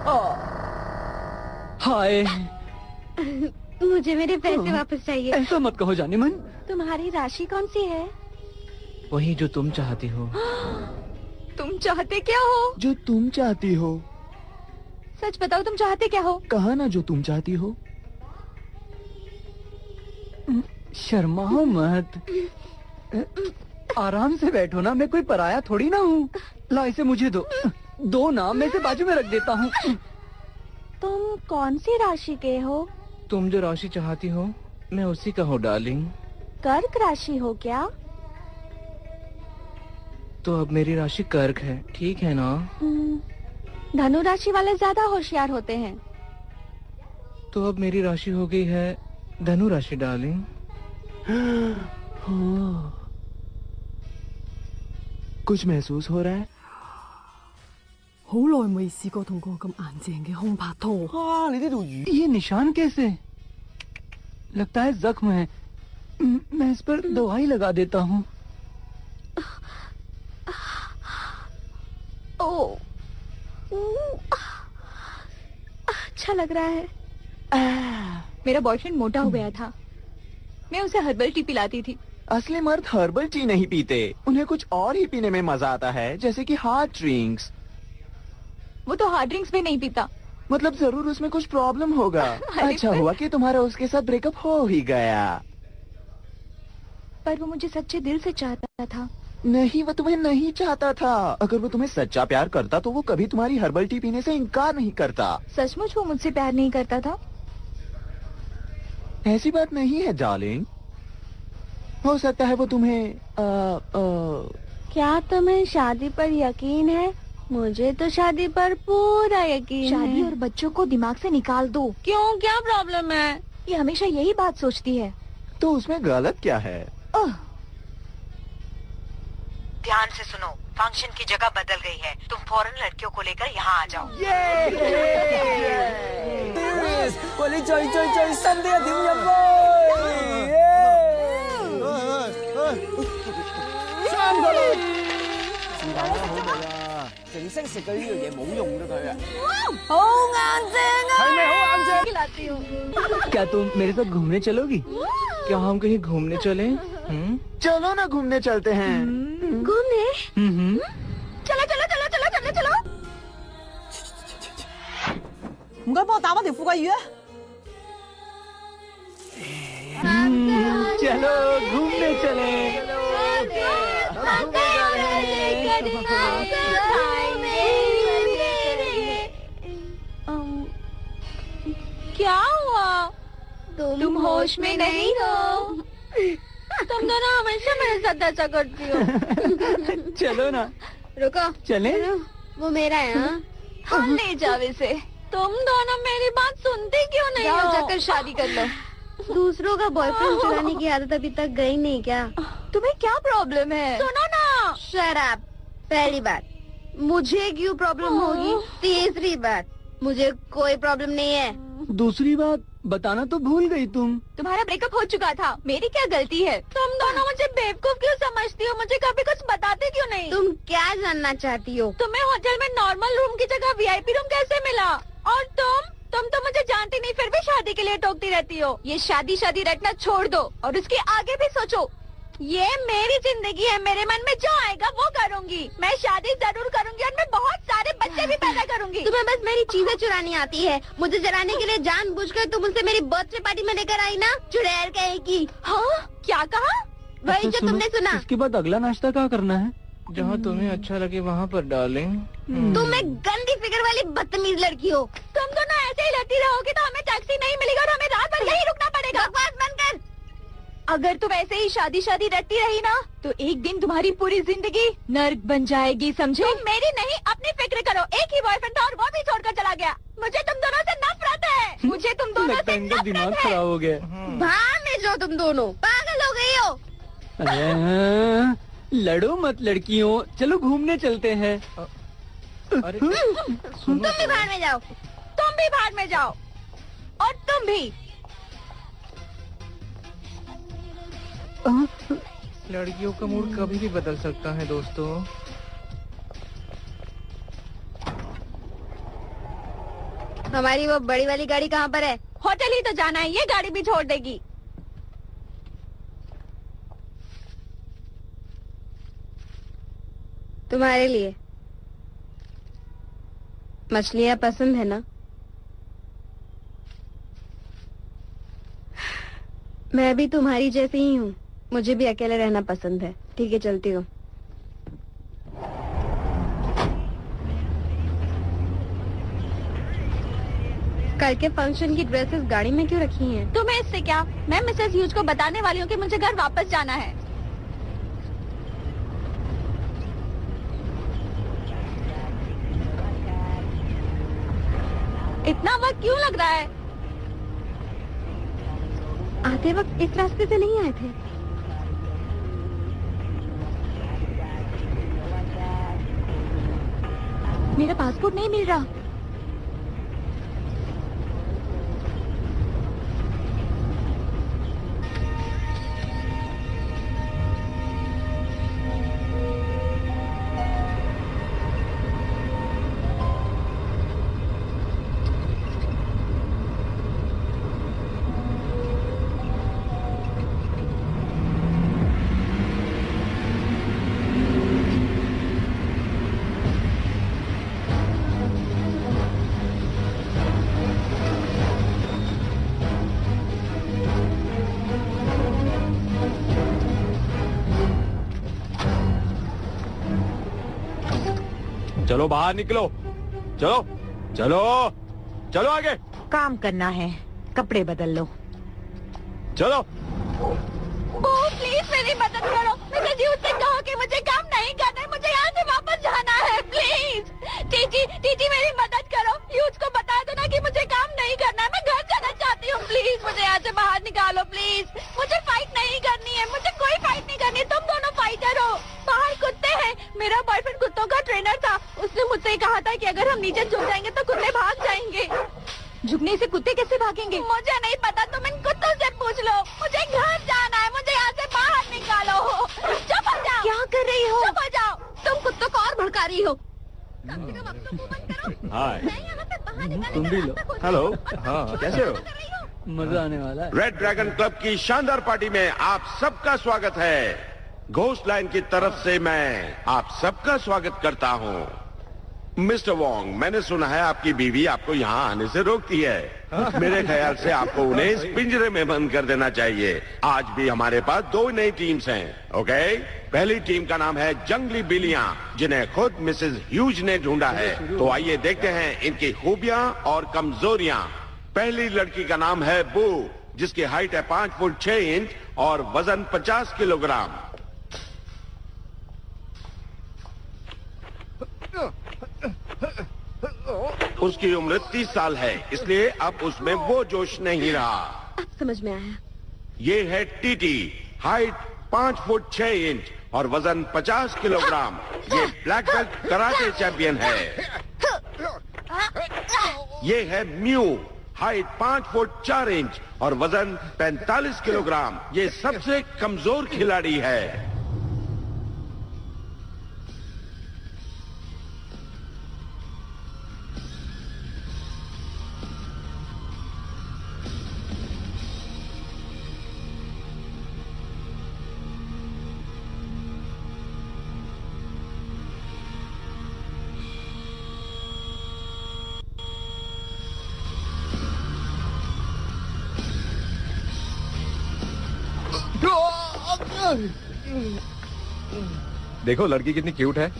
啊？ हाय मुझे मेरे पैसे वापस चाहिए। ऐसा मत कहो जाने मन। तुम्हारी राशि कौन सी है? वही जो तुम चाहती हो। तुम चाहते क्या हो? जो तुम चाहती हो। सच बताओ तुम चाहते क्या हो? कहा ना जो तुम चाहती हो। शर्माओ मत, आराम से बैठो ना, मैं कोई पराया थोड़ी ना हूँ। ला इसे मुझे दो ना, मैं इसे बाजू में रख देता हूँ। तुम कौन सी राशि के हो? तुम जो राशि चाहती हो मैं उसी का हूँ डार्लिंग। कर्क राशि हो क्या? तो अब मेरी राशि कर्क है, ठीक है ना? धनु राशि वाले ज्यादा होशियार होते हैं। तो अब मेरी राशि हो गई है धनु राशि डार्लिंग। कुछ महसूस हो रहा है? 好耐未試過同個咁硬淨嘅空拍拖。啊，你呢度魚 ये निशान कैसे? लगता है जख्म है। मैं इस पर दवाई लगा देता हूँ। ओ, अच्छा लग रहा है। मेरा बॉयफ्रेंड मोटा हो गया था, मैं उसे हर्बल टी पिलाती थी। असली मर्द हर्बल टी नहीं पीते, उन्हें कुछ और ही पीने में मजा आता है, जैसे कि हार्ड ड्रिंक्स। वो तो हार्ड ड्रिंक्स भी नहीं पीता। मतलब जरूर उसमें कुछ प्रॉब्लम होगा। अच्छा हुआ कि तुम्हारा उसके साथ ब्रेकअप हो ही गया। पर वो मुझे सच्चे दिल से चाहता था। नहीं, वो तुम्हें नहीं चाहता था। अगर वो तुम्हें सच्चा प्यार करता तो वो कभी तुम्हारी हर्बल टी पीने से इनकार नहीं करता। सचमुच वो मुझसे प्यार नहीं करता था? ऐसी बात नहीं है डार्लिंग, हो सकता है वो तुम्हें क्या तुम्हें शादी पर यकीन है? मुझे तो शादी पर पूरा यकीन है। शादी और बच्चों को दिमाग से निकाल दो। क्यों, क्या प्रॉब्लम है? ये हमेशा यही बात सोचती है। तो उसमें गलत क्या है? ध्यान से सुनो, फंक्शन की जगह बदल गई है, तुम फौरन लड़कियों को लेकर यहाँ आ जाओ। 喂，你最新啲一點入去。3個女。是但啦，好味啊！淨識食嘅呢樣嘢冇用嘅佢啊。好硬正啊！係咪好硬正？ खिलाती हूँ। क्या तुम मेरे साथ घूमने चलोगी? क्या हम कहीं घूमने चले? चलो ना घूमने चलते हैं। घूमने? चलो चलो चलो चलो चलो चलो। 唔該，幫我打返條富貴魚啊！ चलो घूमने चले। क्या हुआ? तुम होश में नहीं हो। तुम दोनों हमेशा मेरे साथ ऐसा करती हो। चलो ना। रुको, चले? वो मेरा है। हाँ? ले जाओ इसे। तुम दोनों मेरी बात सुनते क्यों नहीं हो? जाकर शादी कर लो। दूसरों का बॉयफ्रेंड चुराने की आदत अभी तक गई नहीं क्या? तुम्हें क्या प्रॉब्लम है? सुनो ना। Shut up. पहली बात, मुझे क्यों प्रॉब्लम होगी? तीसरी बात, मुझे कोई प्रॉब्लम नहीं है। दूसरी बात बताना तो भूल गई तुम। तुम्हारा ब्रेकअप हो चुका था, मेरी क्या गलती है? तुम दोनों मुझे बेवकूफ क्यों समझती हो? मुझे कभी कुछ बताते क्यों नहीं? तुम क्या जानना चाहती हो? तुम्हें होटल में नॉर्मल रूम की जगह वीआईपी रूम कैसे मिला? और तुम तो मुझे जानती नहीं, फिर भी शादी के लिए टोकती रहती हो। ये शादी रटना छोड़ दो और उसके आगे भी सोचो। ये मेरी जिंदगी है, मेरे मन में जो आएगा वो करूंगी। मैं शादी जरूर करूंगी और मैं बहुत सारे बच्चे भी पैदा करूंगी। तुम्हें बस मेरी चीजें चुरानी आती है। मुझे जलाने के लिए जानबूझकर तुम मुझसे मेरी बर्थडे पार्टी में लेकर आई ना, चुड़ैल कहेगी। हाँ, क्या कहा? वही जो तुमने सुना। इसके बाद अगला नाश्ता क्या करना है? जहाँ तुम्हें अच्छा लगे वहाँ पर डार्लिंग। तुम एक गंदी फिगर वाली बदतमीज लड़की हो। तुम दोनों ऐसे ही लड़ती रहोगी तो हमें टैक्सी नहीं मिलेगी और हमें रात भर यहीं रुकना पड़ेगा। बकवास बंद कर। अगर तुम ऐसे ही शादी रटती रही ना तो एक दिन तुम्हारी पूरी जिंदगी नर्क बन जाएगी, समझे? तुम मेरी नहीं अपनी फिक्र करो। एक ही बॉयफ्रेंड था और वो भी छोड़कर चला गया। मुझे तुम दोनों से नफरत है। मुझे तुम दोनों से नफरत दिमाग है। खराब हो गया। बाहर में जाओ, तुम दोनों पागल हो गई हो। अरे लड़ो मत लड़कियों, चलो घूमने चलते हैं। अरे तुम भी बाहर में जाओ। तुम भी बाहर में जाओ और तुम भी। लड़कियों का मूड कभी भी बदल सकता है दोस्तों। हमारी वो बड़ी वाली गाड़ी कहाँ पर है? होटल ही तो जाना है, ये गाड़ी भी छोड़ देगी। तुम्हारे लिए। मछलियाँ पसंद है ना? मैं भी तुम्हारी जैसी ही हूँ, मुझे भी अकेले रहना पसंद है। ठीक है, चलती हूँ। कल के फंक्शन की ड्रेसेस गाड़ी में क्यों रखी हैं? तुम्हें इससे क्या? मैं मिसेस ह्यूज को बताने वाली हूँ कि मुझे घर वापस जाना है। इतना वक्त क्यों लग रहा है? आते वक्त इस रास्ते से नहीं आए थे। मेरा पासपोर्ट नहीं मिल रहा। चलो बाहर निकलो, चलो चलो चलो आगे। काम करना है, कपड़े बदल लो। चलो। प्लीज मेरी मदद करो। मिसेस ह्यूज से कहो कि मुझे काम नहीं करना है, मुझे यहाँ से वापस जाना है। प्लीज टीटी मेरी मदद करो। ह्यूज को बता दो ना कि मुझे काम नहीं करना है, मैं घर जाना चाहती हूँ। प्लीज मुझे यहाँ से बाहर निकालो। प्लीज मुझे फाइट नहीं करनी है, मुझे कोई फाइट नहीं करनी है। तुम दोनों फाइटर हो। बाहर कुत्ते हैं। मेरा बॉयफ्रेंड कुत्तों का ट्रेनर था। उसने मुझसे कहा था कि अगर हम नीचे झुक जाएंगे तो कुत्ते भाग जाएंगे। झुकने से कुत्ते कैसे भागेंगे? मुझे नहीं पता, तुम इन कुत्तों से पूछ लो। मुझे घर जाना है, मुझे यहाँ से बाहर निकालो। चुप हो जाओ। क्या कर रही हो? चुप हो जाओ। तुम कुत्तों को और भड़का रही हो। कम से कम अब तो मुंह बंद करो। हाय। मैं यहाँ से बाहर निकालने तुम भी का लो। रास्ता खोजूं। हेलो। हाँ, कैसे हो? कर रही हो? मजा आने वाला है। रेड ड्रैगन क्लब की शानदार पार्टी में आप सबका स्वागत है। घोस्ट लाइन की तरफ से मैं आप सबका स्वागत करता हूँ। मिस्टर वोंग, मैंने सुना है आपकी बीवी आपको यहाँ आने से रोकती है। मेरे ख्याल से आपको उन्हें इस पिंजरे में बंद कर देना चाहिए। आज भी हमारे पास 2 नई टीम्स हैं। ओके, पहली टीम का नाम है जंगली बिल्लियाँ, जिन्हें खुद मिसेस ह्यूज ने ढूंढा है। तो आइए देखते हैं इनकी खूबियाँ और कमजोरियाँ। पहली लड़की का नाम है बू, जिसकी हाइट है 5 फुट 6 इंच और वजन 50 किलोग्राम। उसकी उम्र 30 साल है, इसलिए अब उसमें वो जोश नहीं रहा। अब समझ में आया। ये है टीटी, हाइट 5 फुट 6 इंच और वजन 50 किलोग्राम। ये ब्लैक बेल्ट कराटे चैंपियन है। ये है म्यू, हाइट 5 फुट 4 इंच और वजन 45 किलोग्राम। ये सबसे कमजोर खिलाड़ी है। देखो लड़की कितनी क्यूट है।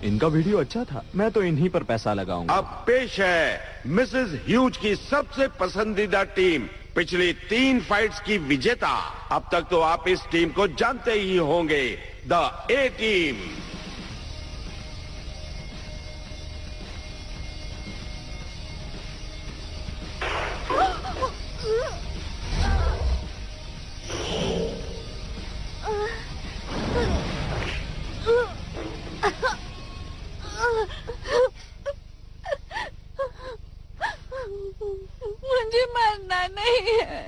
इनका वीडियो अच्छा था, मैं तो इन्हीं पर पैसा लगाऊंगा। अब पेश है मिसेस ह्यूज की सबसे पसंदीदा टीम, पिछली 3 फाइट्स की विजेता। अब तक तो आप इस टीम को जानते ही होंगे, द ए टीम। मुझे मरना नहीं है।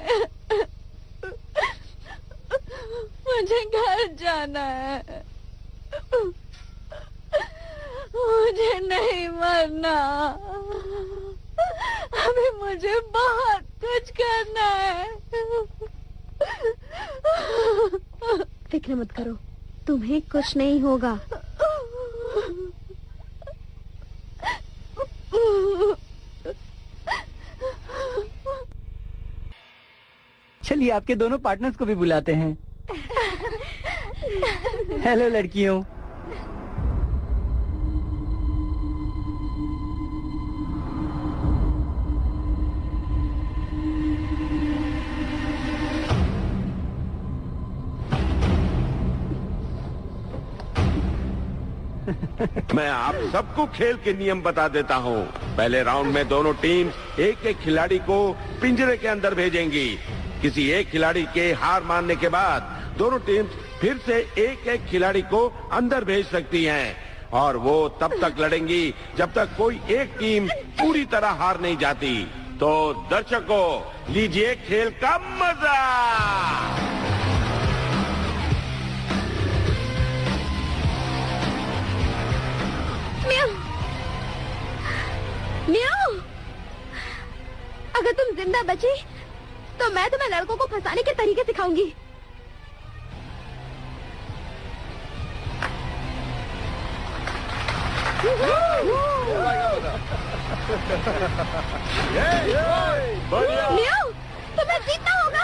मुझे घर जाना है, मुझे नहीं मरना, अभी मुझे बहुत कुछ करना है। फिक्र मत करो, तुम्हें कुछ नहीं होगा। चलिए आपके दोनों पार्टनर्स को भी बुलाते हैं। हेलो लड़कियों। मैं आप सबको खेल के नियम बता देता हूँ। पहले राउंड में दोनों टीम एक एक खिलाड़ी को पिंजरे के अंदर भेजेंगी। किसी एक खिलाड़ी के हार मानने के बाद दोनों टीम फिर से एक एक खिलाड़ी को अंदर भेज सकती हैं और वो तब तक लड़ेंगी जब तक कोई एक टीम पूरी तरह हार नहीं जाती। तो दर्शकों, लीजिए खेल का मजा। म्याऊ, अगर तुम जिंदा बची तो मैं तुम्हें लड़कों को फंसाने के तरीके सिखाऊंगी। म्याऊ, तुम्हें जीतना होगा।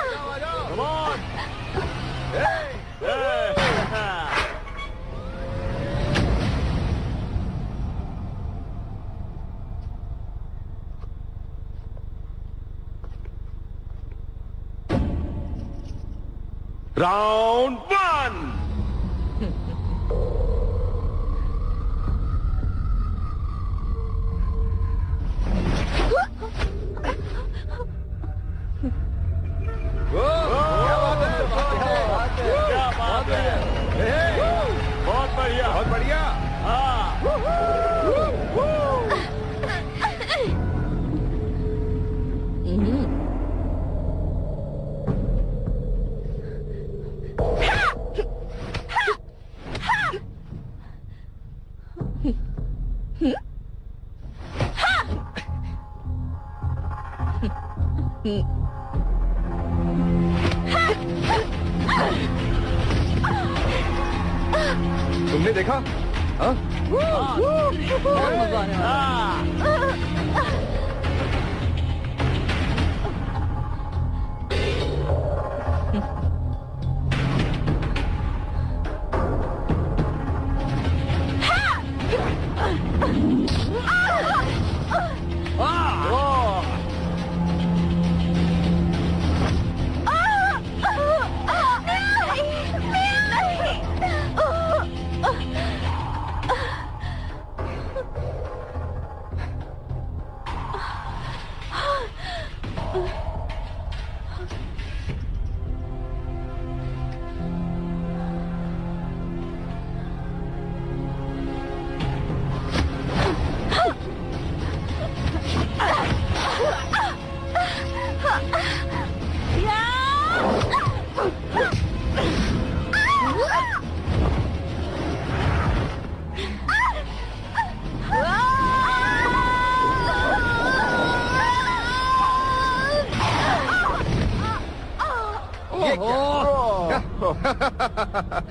राउंड 1। बहुत बढ़िया, बहुत बढ़िया। तुमने देखा? हाँ? मजा आने वाला।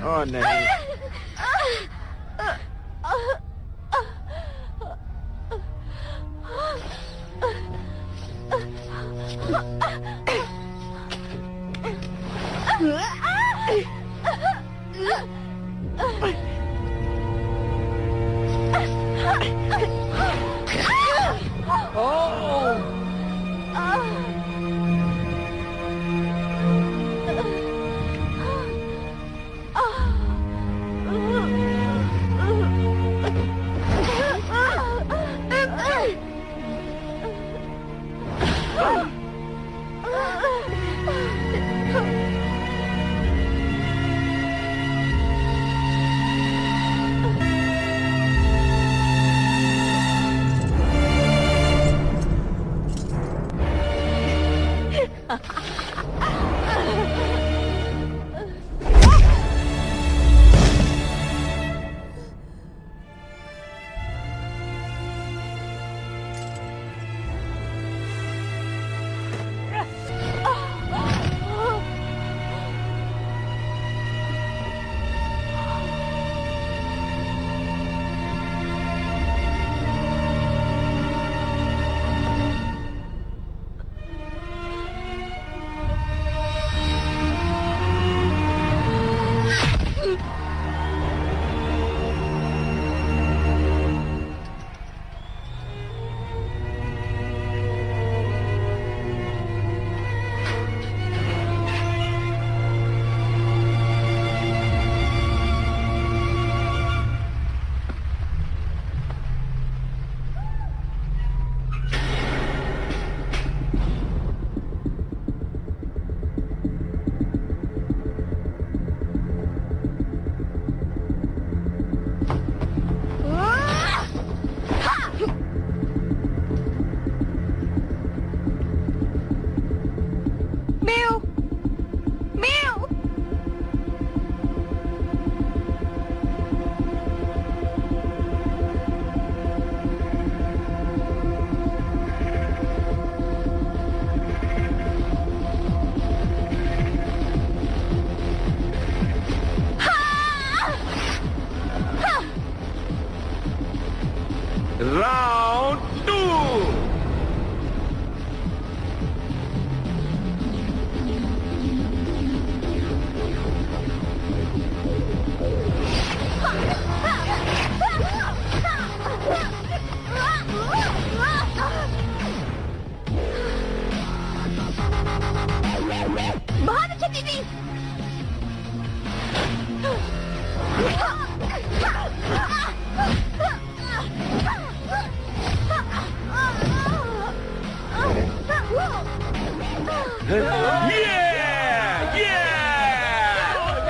ओह नहीं।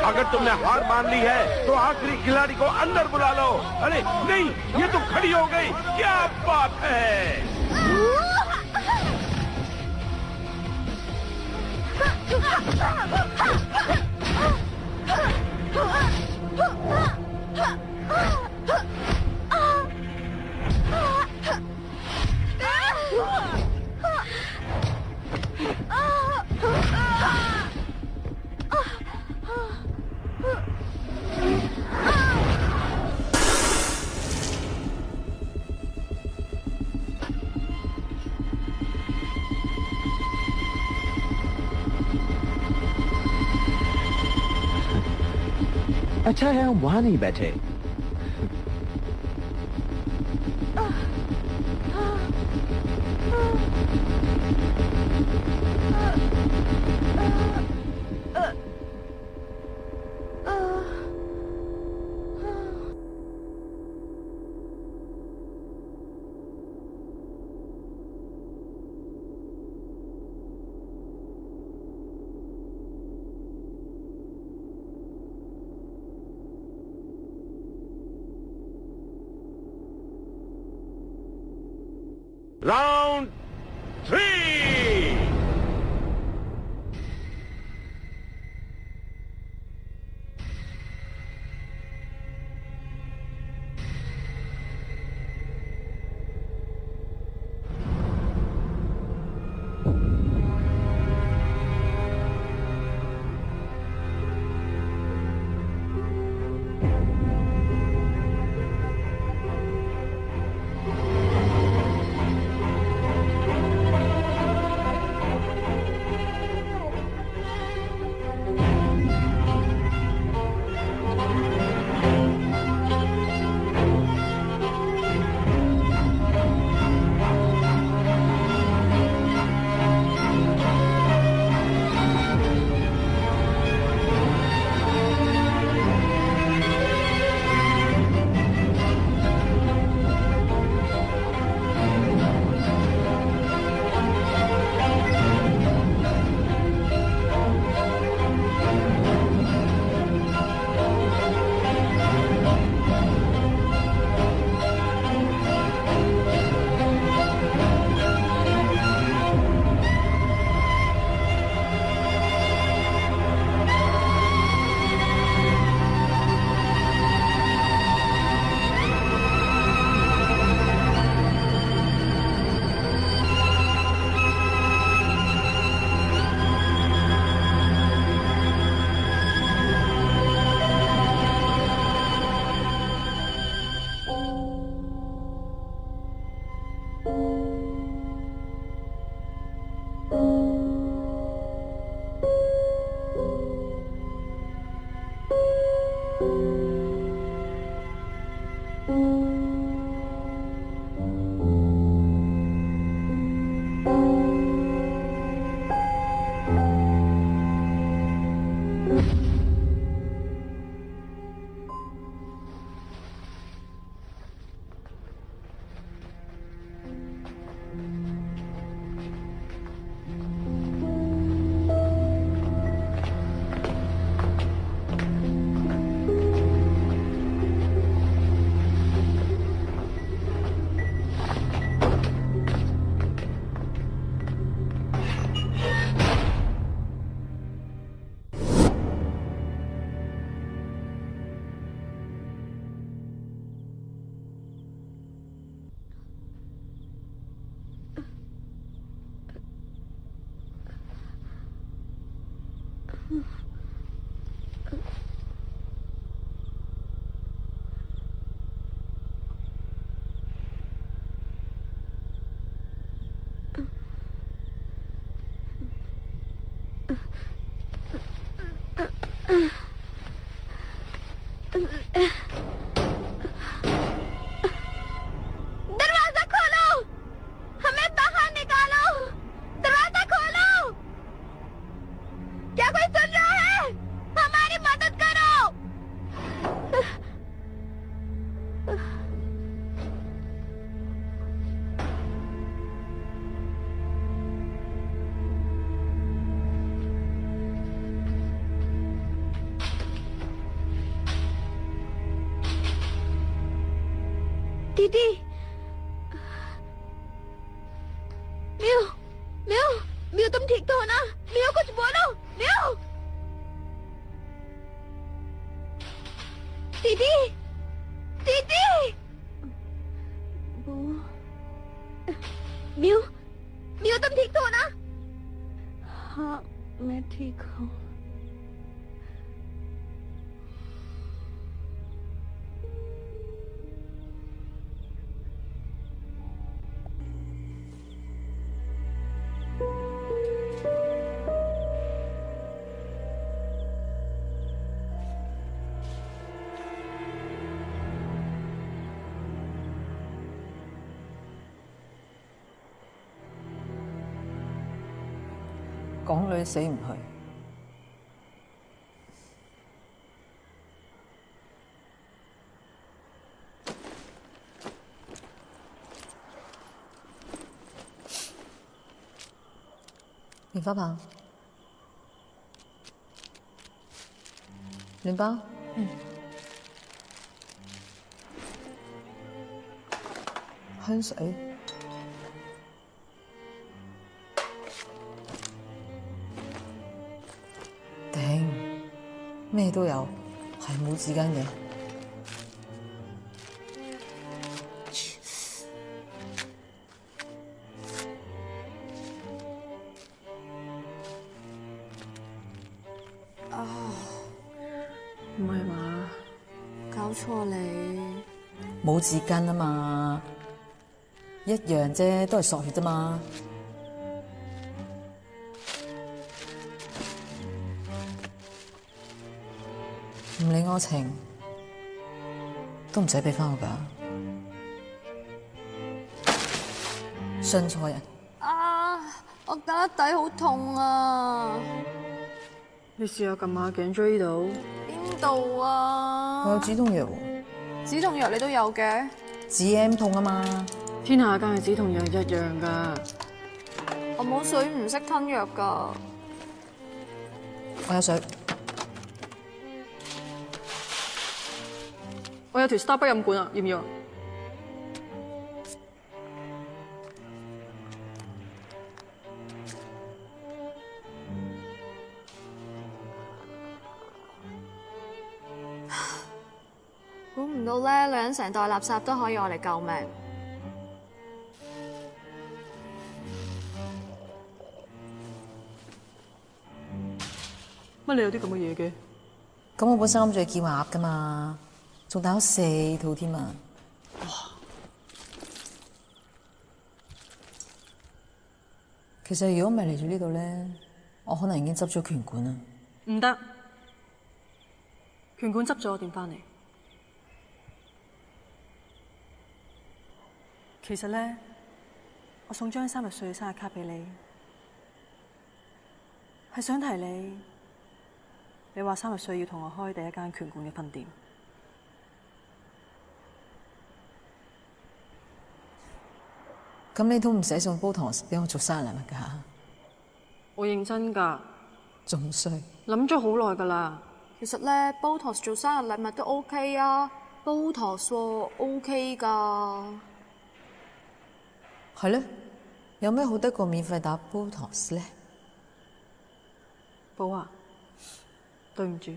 अगर तुमने हार मान ली है तो आखिरी खिलाड़ी को अंदर बुला लो। अरे नहीं, ये तो खड़ी हो गई, क्या बात है। अच्छा है हम वहां नहीं बैठे। राउंड 3। दरवाजा खोलो, हमें बाहर निकालो, दरवाजा खोलो। क्या कोई सुन रहा है? दीदी। म्यू म्यू म्यू, तुम ठीक तो हो ना? म्यू कुछ बोलो। म्यू दीदी दीदी। म्यू म्यू, तुम ठीक तो हो ना? हाँ मैं ठीक हूँ।港女死唔去，棉花棒，暖包，香水。頂，咩都有，係冇紙巾嘅。唔係嘛？搞錯你？冇紙巾啊嘛，一樣啫，都係索血啫嘛。唔理我情，都唔使俾翻我㗎。信錯人。啊！我胳底好痛啊！你試下撳下頸椎度。邊度啊？我有止痛藥喎。止痛藥你都有嘅？止 M 痛啊嘛。天下間嘅止痛藥一樣㗎。我冇水，唔識吞藥㗎。我有水。我有條 Starbucks 飲管啊，要唔要？估唔到咧，女人成袋垃圾都可以我嚟救命。乜你有啲咁嘅嘢嘅？咁我本身諗住去見鴨㗎嘛。仲打咗4套添啊！哇！其實如果唔係嚟咗呢度咧，我可能已經執咗拳館啦。唔得，拳館執咗，我點翻嚟？其實咧，我送張3日歲嘅生日卡俾你，係想提你。你話3日歲要同我開第一間拳館嘅分店。咁你都唔使送煲糖俾我做生日禮物㗎？我認真㗎，仲衰，諗咗好耐㗎啦。其實咧，Botox 做生日禮物都 OK 啊，Botox OK 㗎。係咧，有咩好得過免費打 Botox 咧？寶啊，對唔住，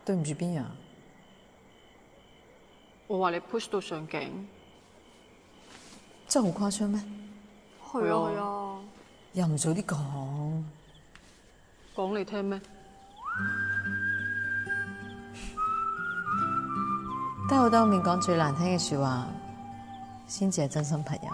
對唔住邊樣？我話你 push 到上頸。真係好誇張咩？係啊係啊，又唔早啲講，講你聽咩？得我當面講最難聽嘅説話，先至係真心朋友。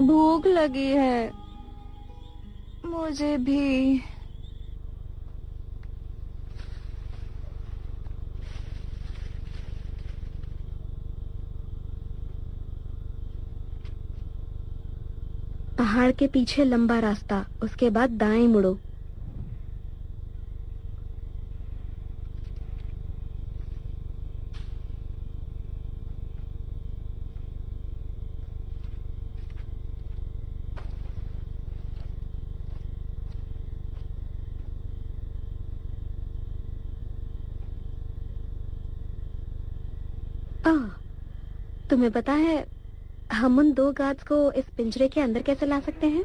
भूख लगी है मुझे भी। पहाड़ के पीछे लंबा रास्ता, उसके बाद दाएं मुड़ो। तुम्हें पता है हम उन 2 गार्ड्स को इस पिंजरे के अंदर कैसे ला सकते हैं?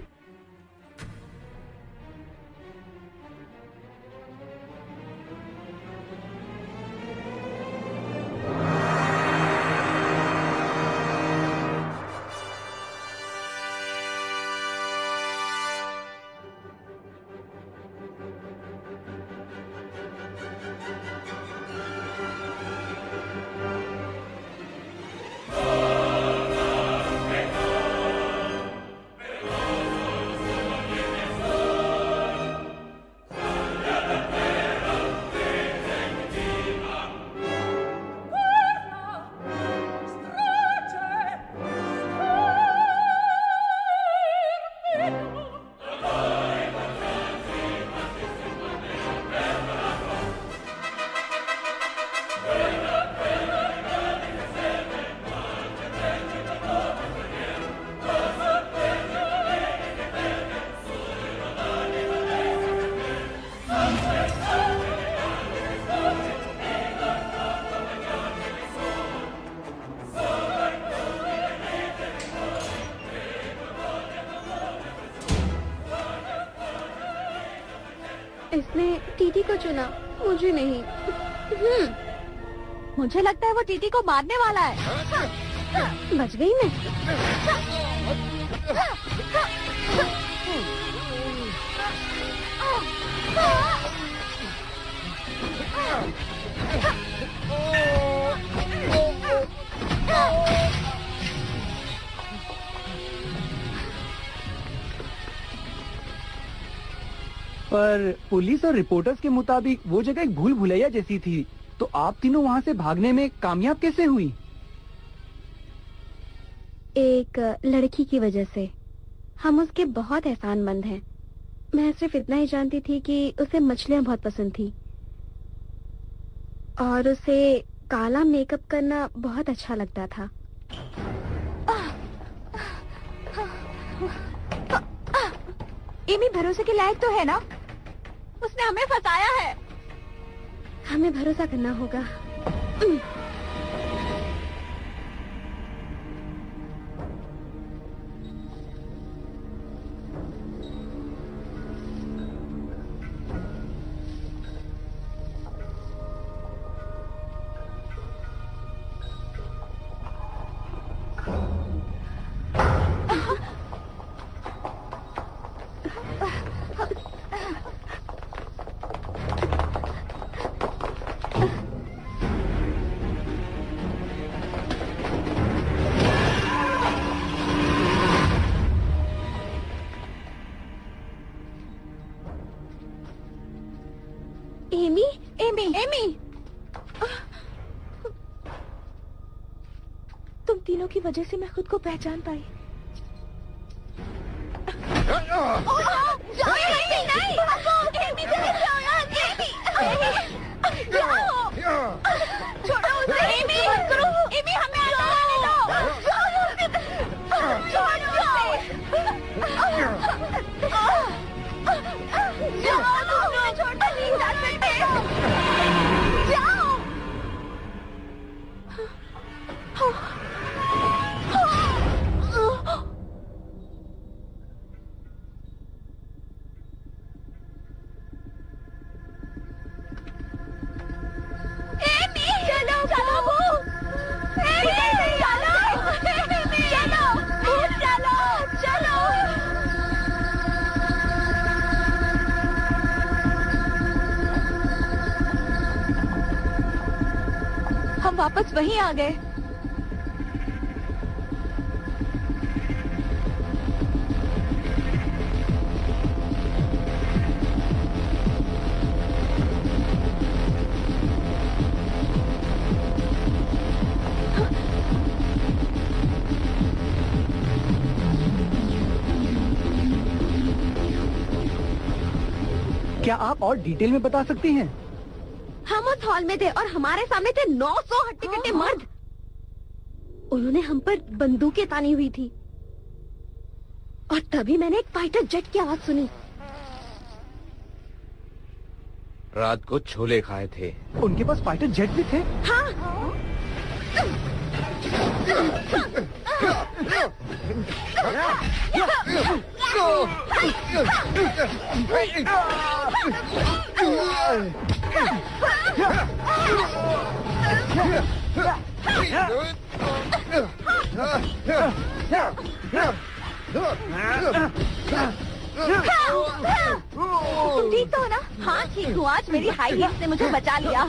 इसने टीटी को चुना, मुझे नहीं। मुझे लगता है वो टीटी को मारने वाला है। बच गई मैं। पर पुलिस और रिपोर्टर्स के मुताबिक वो जगह एक भूल भुलैया जैसी थी, तो आप तीनों वहाँ से भागने में कामयाब कैसे हुई? एक लड़की की वजह से। हम उसके बहुत एहसानमंद हैं। मैं सिर्फ इतना ही जानती थी कि उसे मछलियाँ बहुत पसंद थी और उसे काला मेकअप करना बहुत अच्छा लगता था। एमी भरोसे के लायक तो है ना? उसने हमें फंसाया है। हमें भरोसा करना होगा। एमी, एमी, एमी, तुम तीनों की वजह से मैं खुद को पहचान पाई। छोड़ो उसे। एमी, एमी हमें आने दो। हम वापस वहीं आ गए। क्या आप और डिटेल में बता सकती हैं? हम उस हॉल में थे और हमारे सामने थे 900 हट्टे-कट्टे मर्द। उन्होंने हम पर बंदूकें तानी हुई थी और तभी मैंने एक फाइटर जेट की आवाज सुनी। रात को छोले खाए थे। उनके पास फाइटर जेट भी थे? हाँ। तुम ठीक तो हो ना? हाँ ठीक हूँ। आज मेरी हाई हील्स ने मुझे बचा लिया।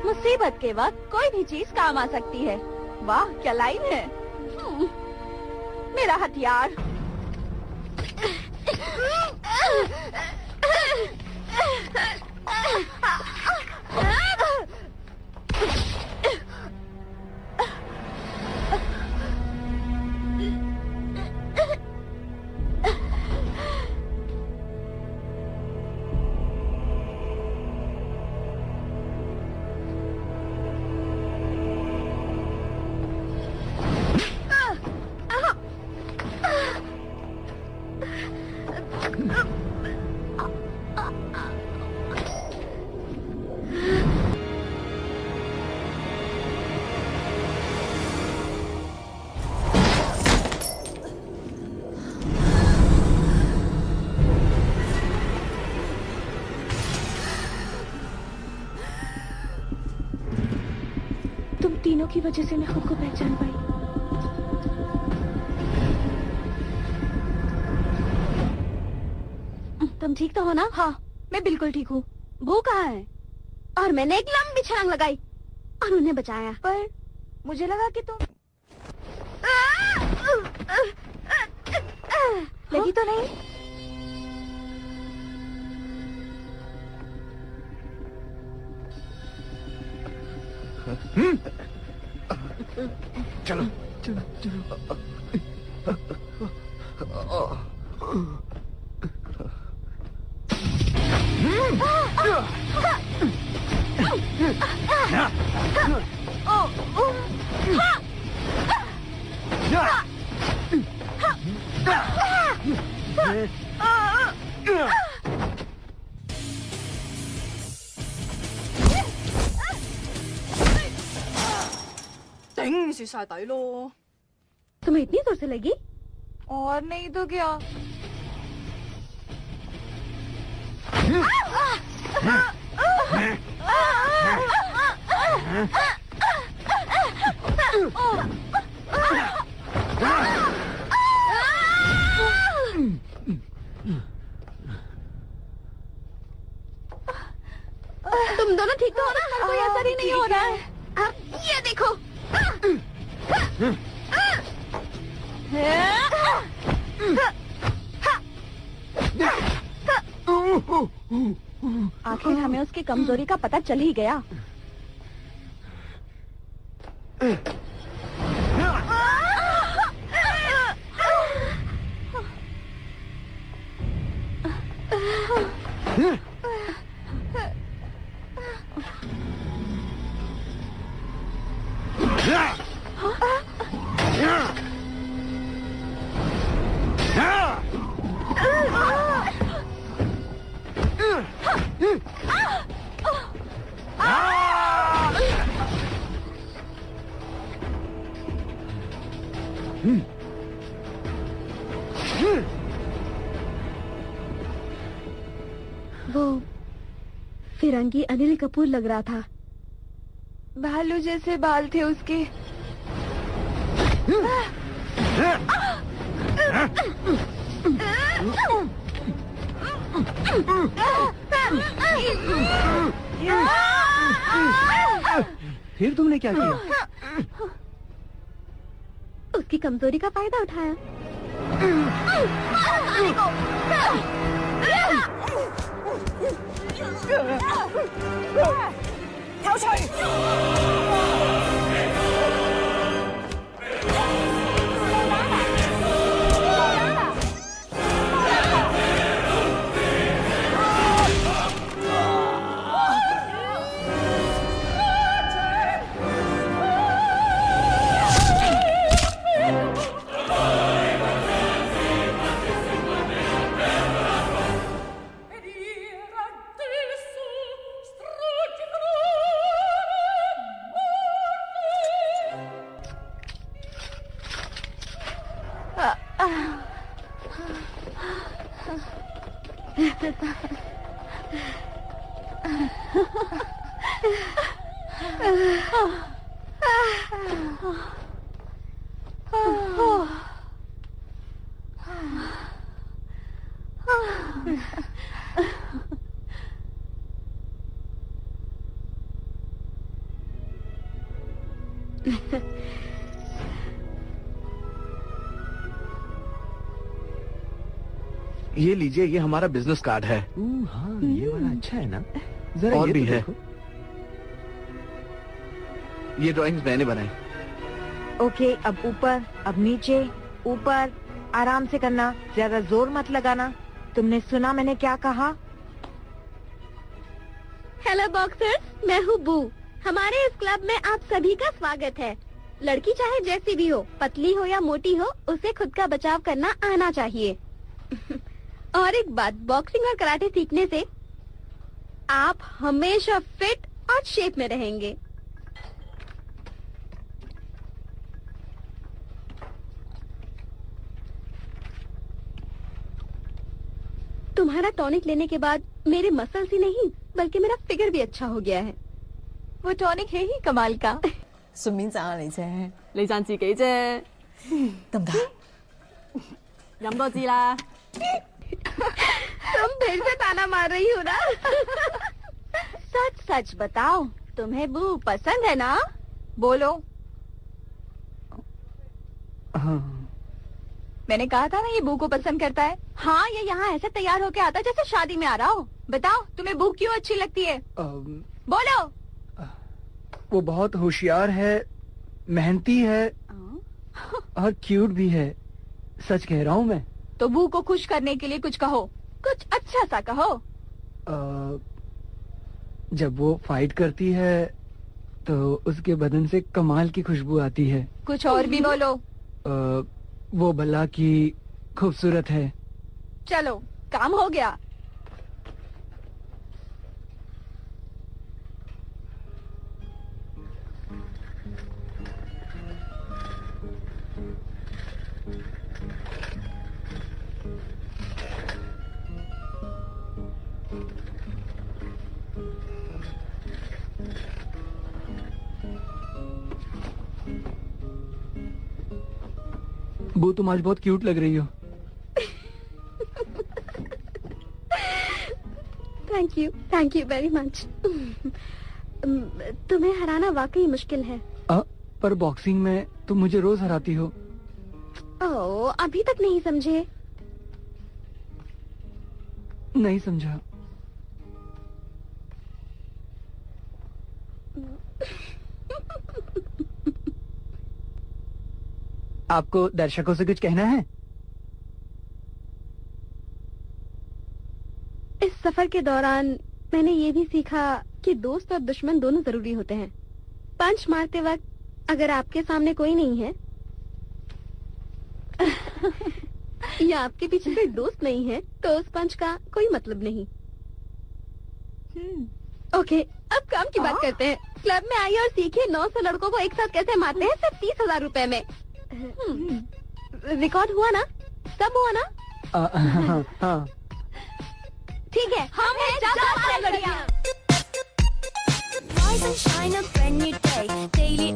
मुसीबत के वक्त कोई भी चीज काम आ सकती है। वाह क्या लाइन है। मेरा हथियार। तीनों की वजह से मैं खुद को पहचान पाई। तुम ठीक तो हो ना? हाँ मैं बिल्कुल ठीक हूँ। वो कहाँ है? और मैंने एक लंबी छलांग लगाई और उन्हें बचाया। पर मुझे लगा कि तुम लगी तो नहीं? चलो चलो चलो।頂，蝕晒底咯。 तुम्हें इतनी जोर से लगी? और नहीं तो क्या। तुम दोनों ठीक तो हो ना? कोई असर ही नहीं हो रहा है। ये देखो। आखिर हमें उसकी कमजोरी का पता चल ही गया। वो फिरंगी अनिल कपूर लग रहा था। भालू जैसे बाल थे उसके। फिर तुमने क्या किया? उसकी कमजोरी का फायदा उठाया। ये लीजिए, ये हमारा बिजनेस कार्ड है। हाँ, ये वाला अच्छा है ना? जरा और ये भी तो है। देखो। ये ड्राइंग्स मैंने बनाई। ओके, अब ऊपर, अब नीचे, ऊपर, आराम से करना, ज्यादा जोर मत लगाना। तुमने सुना मैंने क्या कहा? हेलो बॉक्सर्स, मैं हूँ बू। हमारे इस क्लब में आप सभी का स्वागत है। लड़की चाहे जैसी भी हो, पतली हो या मोटी हो, उसे खुद का बचाव करना आना चाहिए। और एक बात, बॉक्सिंग और कराटे सीखने से आप हमेशा फिट और शेप में रहेंगे। तुम्हारा टॉनिक लेने के बाद मेरे मसल्स ही नहीं बल्कि मेरा फिगर भी अच्छा हो गया है। वो टॉनिक है ही कमाल का। 順便讚下你啫，你讚自己啫，得唔得？飲多支啦。 तुम फिर से ताना मार रही हो ना? सच सच बताओ, तुम्हें बू पसंद है ना? बोलो। हाँ। मैंने कहा था ना ये बू को पसंद करता है। हाँ, ये यहाँ ऐसे तैयार होके आता जैसे शादी में आ रहा हो। बताओ तुम्हें बू क्यों अच्छी लगती है? बोलो। वो बहुत होशियार है, मेहनती है और क्यूट भी है। सच कह रहा हूँ मैं। तो बू को खुश करने के लिए कुछ कहो, कुछ अच्छा सा कहो। जब वो फाइट करती है तो उसके बदन से कमाल की खुशबू आती है। कुछ और भी बोलो। वो भला की खूबसूरत है। चलो, काम हो गया। वो तुम आज बहुत क्यूट लग रही हो। Thank you very much. तुम्हें हराना वाकई मुश्किल है। पर बॉक्सिंग में तुम मुझे रोज हराती हो। ओह, अभी तक नहीं समझे? नहीं समझा। आपको दर्शकों से कुछ कहना है? इस सफर के दौरान मैंने ये भी सीखा कि दोस्त और दुश्मन दोनों जरूरी होते हैं। पंच मारते वक्त अगर आपके सामने कोई नहीं है या आपके पीछे कोई दोस्त नहीं है तो उस पंच का कोई मतलब नहीं। ओके, अब काम की बात करते हैं। क्लब में आइए और सीखिए 900 लड़कों को एक साथ कैसे मारते हैं सिर्फ 30,000 रुपए में। रिकॉर्ड हुआ ना? सब हुआ ना? हाँ। ठीक है, हम हैं ज्यादा लड़कियां। Rise and shine a brand new day, daily